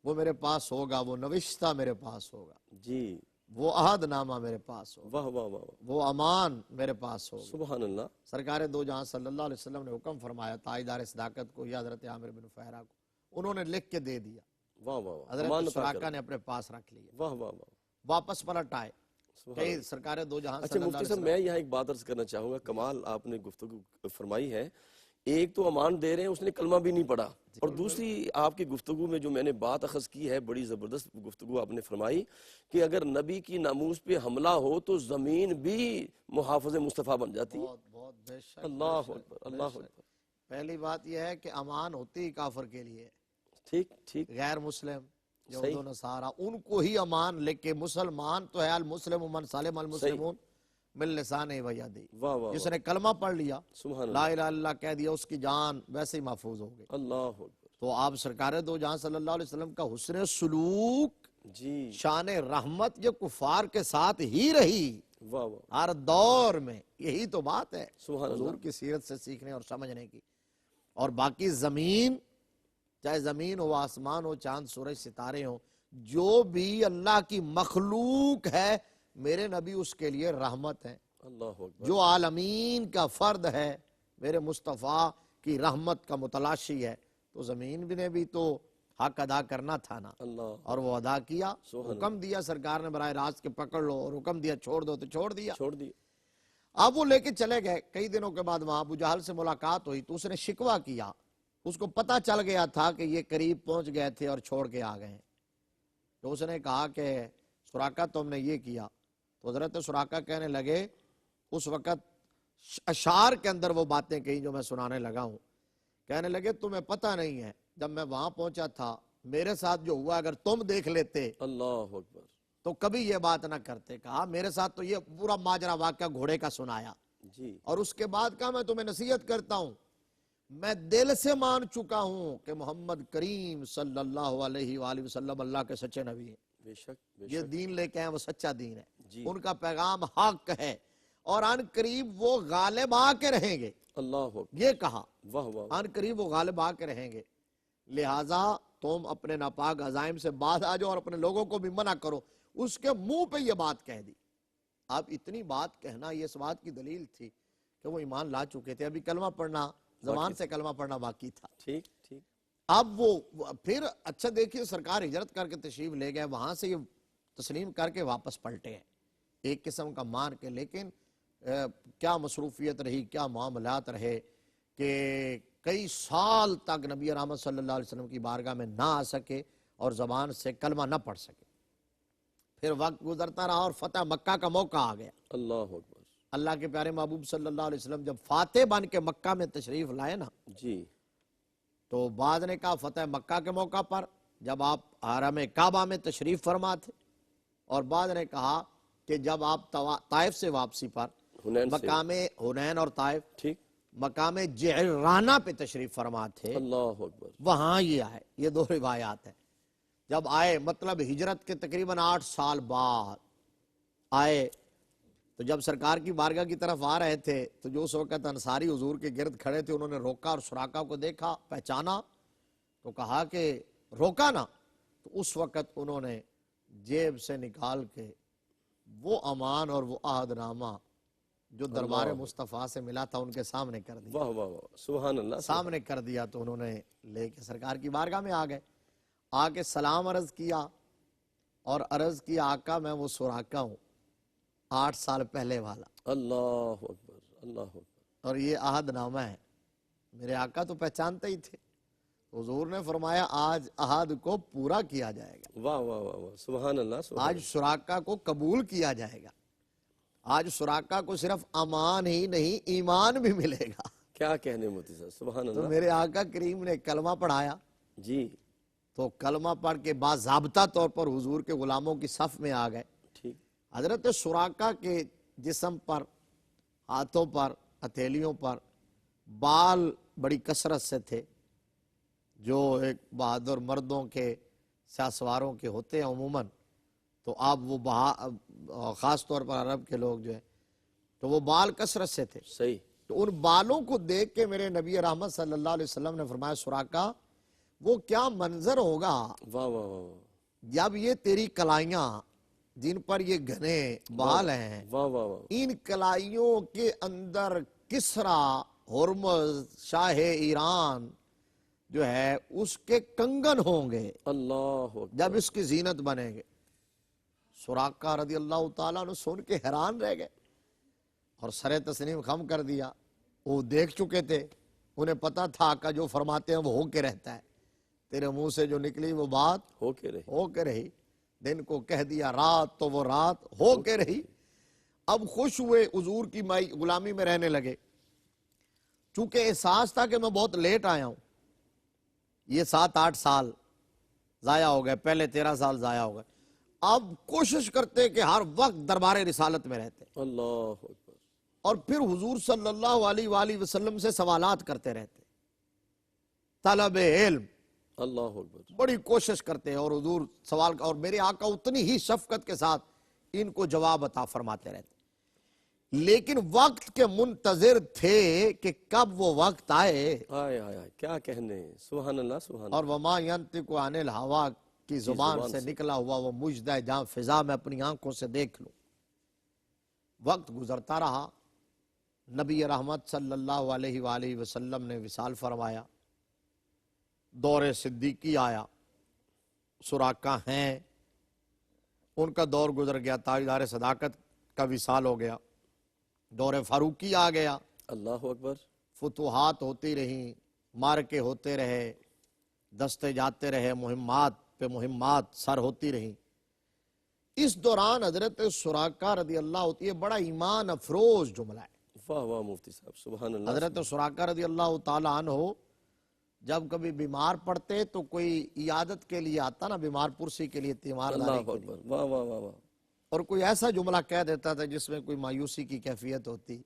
[SPEAKER 2] وہ میرے پاس ہوگا، وہ نوشتہ میرے پاس ہوگا،
[SPEAKER 1] جی،
[SPEAKER 2] وہ عہد نامہ میرے پاس ہوگا،
[SPEAKER 1] واہ واہ واہ،
[SPEAKER 2] وہ امان میرے پاس ہوگا۔
[SPEAKER 1] سبحان اللہ،
[SPEAKER 2] سرکار دو جہاں صلی اللہ علیہ وسلم نے حکم فرمایا تاجدار صداقت کو یا حضرت عامر بن فہرہ کو، انہوں نے لکھ کے دے دیا،
[SPEAKER 1] واہ واہ واہ،
[SPEAKER 2] حضرت
[SPEAKER 1] امان عطا
[SPEAKER 2] سراقہ
[SPEAKER 1] کر،
[SPEAKER 2] نے اپنے پاس رکھ لیا،
[SPEAKER 1] واہ واہ واہ،
[SPEAKER 2] واپس پلٹ آئے
[SPEAKER 1] سبحان
[SPEAKER 2] کہ
[SPEAKER 1] اللہ۔
[SPEAKER 2] سرکار دو جہاں
[SPEAKER 1] اچھا
[SPEAKER 2] صلی اللہ
[SPEAKER 1] مفتی
[SPEAKER 2] علیہ
[SPEAKER 1] صاحب،
[SPEAKER 2] وسلم،
[SPEAKER 1] میں یہاں ایک بات عرض کرنا چاہوں گا، کمال آپ نے گفتگو فرمائی ہے، ایک تو امان دے رہے ہیں، اس نے کلمہ بھی نہیں پڑھا، اور دوسری آپ کی گفتگو میں جو میں نے بات اخذ کی ہے، بڑی زبردست گفتگو آپ نے فرمائی کہ اگر نبی کی ناموس پہ حملہ ہو تو زمین بھی محافظ مصطفیٰ بن جاتی ہے،
[SPEAKER 2] بہت بہت بے شک، بے
[SPEAKER 1] اللہ
[SPEAKER 2] شک،
[SPEAKER 1] اکبر،
[SPEAKER 2] بے
[SPEAKER 1] اللہ
[SPEAKER 2] شک۔
[SPEAKER 1] اکبر،
[SPEAKER 2] پہلی بات یہ ہے کہ امان ہوتی ہی کافر کے لیے،
[SPEAKER 1] ٹھیک ٹھیک،
[SPEAKER 2] غیر مسلم یہود
[SPEAKER 1] صحیح
[SPEAKER 2] و نصارہ ان کو ہی امان، لیکن مسلمان تو ہے المسلم من سالم
[SPEAKER 1] صحیح،
[SPEAKER 2] المسلمون من لسانہ و یدہ،
[SPEAKER 1] واہ واہ
[SPEAKER 2] جس
[SPEAKER 1] واہ،
[SPEAKER 2] نے کلمہ پڑھ لیا،
[SPEAKER 1] سبحان
[SPEAKER 2] لا
[SPEAKER 1] اللہ،
[SPEAKER 2] الہ الا اللہ کہہ دیا، اس کی جان ویسے ہی محفوظ ہو گئی۔
[SPEAKER 1] اللہ اکبر،
[SPEAKER 2] تو آپ سرکار دو جہاں صلی اللہ علیہ وسلم کا حسن سلوک،
[SPEAKER 1] جی،
[SPEAKER 2] شان رحمت یہ کفار کے ساتھ ہی رہی
[SPEAKER 1] واہ واہ،
[SPEAKER 2] ہر دور میں، یہی تو بات ہے
[SPEAKER 1] سبحان
[SPEAKER 2] حضور
[SPEAKER 1] اللہ،
[SPEAKER 2] کی سیرت سے سیکھنے اور سمجھنے کی۔ اور باقی زمین، چاہے زمین ہو، آسمان ہو، چاند سورج ستارے ہوں، جو بھی اللہ کی مخلوق ہے میرے نبی اس کے لیے رحمت ہے،
[SPEAKER 1] اللہ اکبر،
[SPEAKER 2] جو عالمین کا فرد ہے میرے مصطفیٰ کی رحمت کا متلاشی ہے، تو زمین بھی نے بھی تو حق ادا کرنا تھا نا،
[SPEAKER 1] اللہ،
[SPEAKER 2] اور وہ ادا کیا،
[SPEAKER 1] سبحان
[SPEAKER 2] حکم دیا سرکار نے براہ راست کے پکڑ لو، اور حکم دیا چھوڑ دو تو چھوڑ دیا۔
[SPEAKER 1] چھوڑ دی،
[SPEAKER 2] اب وہ لے کے چلے گئے، کئی دنوں کے بعد وہاں ابو جہل سے ملاقات ہوئی تو اس نے شکوہ کیا، اس کو پتہ چل گیا تھا کہ یہ قریب پہنچ گئے تھے اور چھوڑ کے آ گئے، تو اس نے کہا کہ سراقہ تم نے یہ کیا، تو حضرت سراقہ کہنے لگے، اس وقت اشعار کے اندر وہ باتیں کہیں جو میں سنانے لگا ہوں، کہنے لگے تمہیں پتہ نہیں ہے جب میں وہاں پہنچا تھا میرے ساتھ جو ہوا اگر تم دیکھ لیتے
[SPEAKER 1] اللہ اکبر،
[SPEAKER 2] تو کبھی یہ بات نہ کرتے۔ کہا میرے ساتھ تو یہ پورا ماجرا واقعہ گھوڑے کا سنایا،
[SPEAKER 1] جی،
[SPEAKER 2] اور اس کے بعد کہا میں تمہیں نصیحت کرتا ہوں، میں دل سے مان چکا ہوں کہ محمد کریم صلی اللہ علیہ وآلہ وسلم اللہ کے سچے نبی ہیں،
[SPEAKER 1] بے شک، بے
[SPEAKER 2] یہ
[SPEAKER 1] شک،
[SPEAKER 2] دین لے کے آئے وہ سچا دین ہے،
[SPEAKER 1] جی،
[SPEAKER 2] ان کا پیغام حق ہے، اور ان قریب وہ غالب آ کے رہیں گے،
[SPEAKER 1] اللہ اکبر،
[SPEAKER 2] یہ کہا
[SPEAKER 1] واہ واہ،
[SPEAKER 2] ان قریب وہ غالب آ کے رہیں گے، لہٰذا تم اپنے ناپاک عزائم سے باز آ جاؤ اور اپنے لوگوں کو بھی منع کرو۔ اس کے منہ پہ یہ بات کہہ دی۔ اب اتنی بات کہنا یہ اس بات کی دلیل تھی کہ وہ ایمان لا چکے تھے، ابھی کلمہ پڑھنا، زبان سے کلمہ پڑھنا باقی تھا۔
[SPEAKER 1] ٹھیک ٹھیک،
[SPEAKER 2] اب وہ پھر اچھا دیکھیے سرکار ہجرت کر کے تشریف لے گئے، وہاں سے یہ تسلیم کر کے واپس پلٹے ہیں ایک قسم کا مان کے، لیکن کیا مصروفیت رہی، کیا معاملات رہے کہ کئی سال تک نبی رحمت صلی اللہ علیہ وسلم کی بارگاہ میں نہ آ سکے اور زبان سے کلمہ نہ پڑھ سکے۔ پھر وقت گزرتا رہا اور فتح مکہ کا موقع آ گیا۔
[SPEAKER 1] اللہ اکبر،
[SPEAKER 2] اللہ کے پیارے محبوب صلی اللہ علیہ وسلم جب فاتح بن کے مکہ میں تشریف لائے نا،
[SPEAKER 1] جی،
[SPEAKER 2] تو بعض نے کہا فتح مکہ کے موقع پر جب آپ حرم کعبہ میں تشریف فرما تھے، اور بعض نے کہا کہ جب آپ طائف سے واپسی پر
[SPEAKER 1] حنین سے،
[SPEAKER 2] مقام حنین اور طائف،
[SPEAKER 1] ٹھیک،
[SPEAKER 2] مقام جعرانہ پہ تشریف فرما تھے،
[SPEAKER 1] اللہ اکبر،
[SPEAKER 2] وہاں یہ آئے. یہ دو روایات ہیں. جب آئے مطلب ہجرت کے تقریباً 8 سال بعد آئے، تو جب سرکار کی بارگاہ کی طرف آ رہے تھے تو جو اس وقت انصاری حضور کے گرد کھڑے تھے انہوں نے روکا اور سراقہ کو دیکھا، پہچانا تو کہا کہ روکا نا. تو اس وقت انہوں نے جیب سے نکال کے وہ امان اور وہ عہد نامہ جو دربار مصطفیٰ سے ملا تھا ان کے سامنے کر دیا.
[SPEAKER 1] واہ واہ واہ، سبحان اللہ.
[SPEAKER 2] سامنے کر دیا تو انہوں نے لے کے سرکار کی بارگاہ میں آ گئے. آ کے سلام عرض کیا اور عرض کیا آقا میں وہ سراقہ ہوں 8 سال پہلے والا،
[SPEAKER 1] اللہ اکبر، اللہ اکبر.
[SPEAKER 2] اور یہ عہد نامہ ہے. میرے آقا تو پہچانتے ہی تھے. حضور نے فرمایا آج عہد کو پورا کیا جائے گا،
[SPEAKER 1] واہ واہ واہ واہ، سبحان اللہ، سبحان
[SPEAKER 2] آج سراقہ کو قبول کیا جائے گا. آج سراقہ کو صرف امان ہی نہیں ایمان بھی ملے گا.
[SPEAKER 1] کیا کہنے مفتی صاحب، سبحان
[SPEAKER 2] تو
[SPEAKER 1] اللہ.
[SPEAKER 2] میرے آقا کریم نے کلمہ پڑھایا،
[SPEAKER 1] جی
[SPEAKER 2] تو کلمہ پڑھ کے باضابطہ طور پر حضور کے غلاموں کی صف میں آ گئے.
[SPEAKER 1] ٹھیک.
[SPEAKER 2] حضرت سراقہ کے جسم پر، ہاتھوں پر، ہتھیلیوں پر بال بڑی کثرت سے تھے، جو ایک بہادر مردوں کے سیاسواروں کے ہوتے ہیں عموماً. تو آپ وہ خاص طور پر عرب کے لوگ جو ہیں تو وہ بال کثرت سے تھے.
[SPEAKER 1] صحیح.
[SPEAKER 2] تو ان بالوں کو دیکھ کے میرے نبی رحمت صلی اللہ علیہ وسلم نے فرمایا سراقہ وہ کیا منظر ہوگا
[SPEAKER 1] واہ واہ واہ
[SPEAKER 2] جب یہ تیری کلائیاں جن پر یہ گھنے بال ہیں،
[SPEAKER 1] واہ واہ واہ،
[SPEAKER 2] ان کلائیوں کے اندر کسرا ہرمز شاہ ایران جو ہے اس کے کنگن ہوں گے
[SPEAKER 1] اللہ اکبر.
[SPEAKER 2] جب اس کی زینت بنیں گے. سراقہ رضی اللہ تعالیٰ نے سن کے حیران رہ گئے اور سر تسلیم خم کر دیا. وہ دیکھ چکے تھے، انہیں پتا تھا آقا جو فرماتے ہیں وہ ہو کے رہتا ہے. تیرے منہ سے جو نکلی وہ بات
[SPEAKER 1] ہو کے رہی.
[SPEAKER 2] ہو کے رہی. دن کو کہہ دیا رات تو وہ رات ہو کے رہی. اب خوش ہوئے، حضور کی غلامی میں رہنے لگے. چونکہ احساس تھا کہ میں بہت لیٹ آیا ہوں، یہ 7-8 سال ضائع ہو گئے، پہلے 13 سال ضائع ہو گئے. اب کوشش کرتے کہ ہر وقت دربار رسالت میں رہتے
[SPEAKER 1] اللہ اکبر.
[SPEAKER 2] اور پھر حضور صلی اللہ علیہ وآلہ وسلم سے سوالات کرتے رہتے، طلب علم
[SPEAKER 1] اللہ اکبر.
[SPEAKER 2] بڑی کوشش کرتے اور حضور سوال اور میرے آقا اتنی ہی شفقت کے ساتھ ان کو جواب عطا فرماتے رہتے. لیکن وقت کے منتظر تھے کہ کب وہ وقت آئے.
[SPEAKER 1] آئے آئے آئے، کیا کہنے، سبحان اللہ، سبحان اللہ.
[SPEAKER 2] اور وما ینطق عن الہوا کی زبان سے نکلا ہوا وہ مجدہ جہاں فضا میں اپنی آنکھوں سے دیکھ لوں. وقت گزرتا رہا، نبی رحمت صلی اللہ علیہ وآلہ وسلم نے وصال فرمایا، دور صدیقی آیا. سراقہ ہیں، ان کا دور گزر گیا، تاجدار صداقت کا وصال ہو گیا. دور فاروقی آ گیا،
[SPEAKER 1] اللہ اکبر.
[SPEAKER 2] فتوحات ہوتی رہیں، مارکے ہوتے رہے، دستے جاتے رہے، مہمات پہ مہمات سر ہوتی رہیں. اس دوران حضرت سراقہ رضی اللہ عنہ، یہ بڑا ایمان افروز جملہ ہے.
[SPEAKER 1] واہ واہ مفتی صاحب، سبحان اللہ.
[SPEAKER 2] حضرت سراقہ رضی اللہ تعالیٰ عنہ جب کبھی بیمار پڑتے تو کوئی عیادت کے لیے آتا نا، بیمار پرسی کے لیے، تیمارداری
[SPEAKER 1] اللہ
[SPEAKER 2] کے لیے،
[SPEAKER 1] اکبر. واہ واہ واہ واہ.
[SPEAKER 2] اور کوئی ایسا جملہ کہہ دیتا تھا جس میں کوئی مایوسی کی کیفیت ہوتی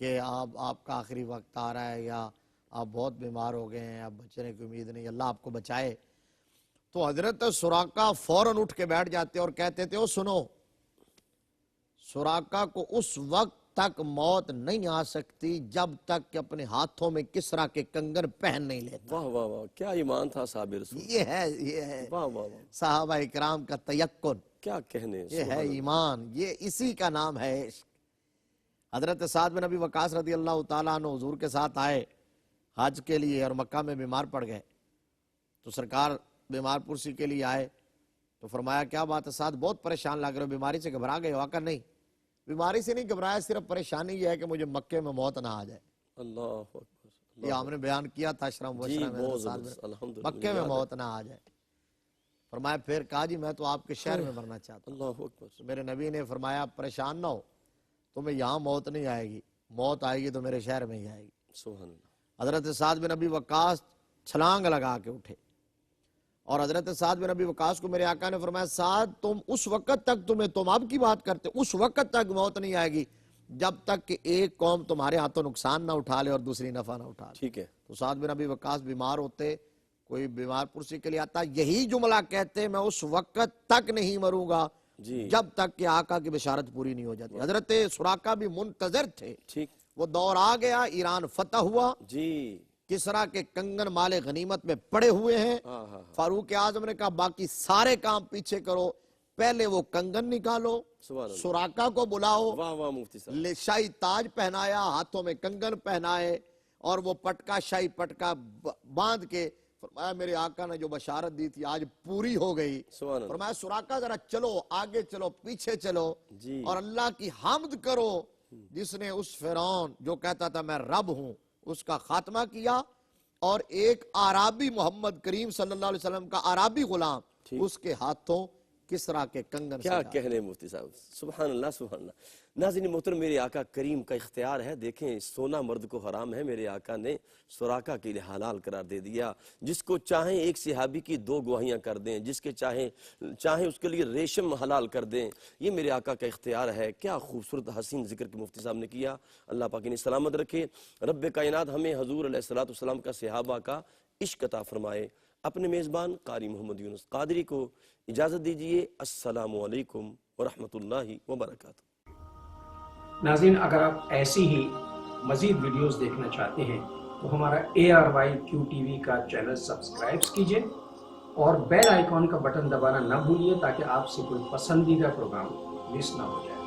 [SPEAKER 2] کہ آپ کا آخری وقت آ رہا ہے، یا آپ بہت بیمار ہو گئے ہیں، اب بچنے کی امید نہیں، اللہ آپ کو بچائے. تو حضرت سراقہ فوراً اٹھ کے بیٹھ جاتے اور کہتے تھے، او سنو، سراقہ کو اس وقت تک موت نہیں آ سکتی جب تک کہ اپنے ہاتھوں میں کسرا کے کنگن پہن نہیں لیتا.
[SPEAKER 1] واہ واہ واہ، کیا ایمان تھا صاحب رسول.
[SPEAKER 2] یہ ہے
[SPEAKER 1] واہ واہ واہ،
[SPEAKER 2] صحابہ اکرام کا تیقن،
[SPEAKER 1] کیا کہنے،
[SPEAKER 2] یہ ہے ایمان، یہ اسی کا نام ہے عشق. حضرت سعد بن ابی وقاص رضی اللہ تعالیٰ عنہ حضور کے ساتھ آئے حج کے لیے اور مکہ میں بیمار پڑ گئے. تو سرکار بیمار پرسی کے لیے آئے تو فرمایا کیا بات ہے سعد، بہت پریشان لگ رہے ہو، بیماری سے گھبرا گئے ہو؟ آقا نہیں، بیماری سے نہیں گھبرایا، صرف پریشانی یہ ہے کہ مجھے مکے میں موت نہ آ جائے.
[SPEAKER 1] اللہ اکبر.
[SPEAKER 2] یہ ہم نے بیان کیا تھا اشرم
[SPEAKER 1] جی
[SPEAKER 2] وشرم میں،
[SPEAKER 1] بہت زبردست، الحمدللہ.
[SPEAKER 2] مکے میں موت نہ آ جائے. فرمایا پھر کہا جی میں تو آپ کے شہر میں مرنا چاہتا ہوں.
[SPEAKER 1] اللہ اکبر.
[SPEAKER 2] تو میرے نبی نے فرمایا پریشان نہ ہو، تمہیں یہاں موت نہیں آئے گی، موت آئے گی تو میرے شہر میں ہی آئے گی.
[SPEAKER 1] سبحان اللہ.
[SPEAKER 2] حضرت سعد بن ابی وقاص چھلانگ لگا کے اٹھے اور حضرت سعد بن ابی وقاص کو میرے آقا نے فرمایا سعد تم اس وقت تک تم اب کی بات کرتے، اس وقت تک موت نہیں آئے گی جب تک کہ ایک قوم تمہارے ہاتھوں نقصان نہ اٹھا لے اور دوسری نفع نہ اٹھا لے.
[SPEAKER 1] ٹھیک ہے.
[SPEAKER 2] تو سعد بن ابی وقاص بیمار ہوتے, کوئی بیمار پرسی کے لیے آتا, یہی جملہ کہتے میں اس وقت تک نہیں مروں گا
[SPEAKER 1] جی
[SPEAKER 2] جب تک کہ آقا کی بشارت پوری نہیں ہو جاتی. حضرت سراقہ بھی منتظر تھے.
[SPEAKER 1] ٹھیک.
[SPEAKER 2] وہ دور آ گیا, ایران فتح ہوا,
[SPEAKER 1] جی
[SPEAKER 2] کسرا کے کنگن مال غنیمت میں پڑے ہوئے ہیں. فاروق اعظم نے کہا باقی سارے کام پیچھے کرو, پہلے وہ کنگن نکالو, سراقہ کو بلاؤ,
[SPEAKER 1] واہ واہ مفتی صاحب,
[SPEAKER 2] شاہی تاج پہنایا, ہاتھوں میں کنگن پہنائے اور وہ پٹکا, شاہی پٹکا باندھ کے فرمایا میرے آقا نے جو بشارت دی تھی آج پوری ہو گئی. فرمایا سراقہ ذرا چلو, آگے چلو, پیچھے چلو اور اللہ کی حمد کرو جس نے اس فرعون جو کہتا تھا میں رب ہوں اس کا خاتمہ کیا, اور ایک عربی محمد کریم صلی اللہ علیہ وسلم کا عربی غلام اس کے ہاتھوں کسرا کے کنگن.
[SPEAKER 1] کیا کہنے مفتی صاحب, سبحان اللہ سبحان اللہ. ناظرین محترم, میرے آقا کریم کا اختیار ہے. دیکھیں سونا مرد کو حرام ہے, میرے آقا نے سراقہ کے لیے حلال قرار دے دیا. جس کو چاہیں ایک صحابی کی 2 گواہیاں کر دیں, جس کے چاہیں اس کے لیے ریشم حلال کر دیں, یہ میرے آقا کا اختیار ہے. کیا خوبصورت حسین ذکر کی مفتی صاحب نے کیا. اللہ پاک انہیں سلامت رکھے. رب کائنات ہمیں حضور علیہ السلام کا صحابہ کا عشق عطا فرمائے. اپنے میزبان قاری محمد یونس قادری کو اجازت دیجئے. السلام علیکم ورحمۃ اللہ وبرکاتہ.
[SPEAKER 3] ناظرین, اگر آپ ایسی ہی مزید ویڈیوز دیکھنا چاہتے ہیں تو ہمارا ARYQTV کا چینل سبسکرائب کیجئے اور بیل آئیکن کا بٹن دبانا نہ بھولیے تاکہ آپ سے کوئی پسندیدہ پروگرام مس نہ ہو جائے.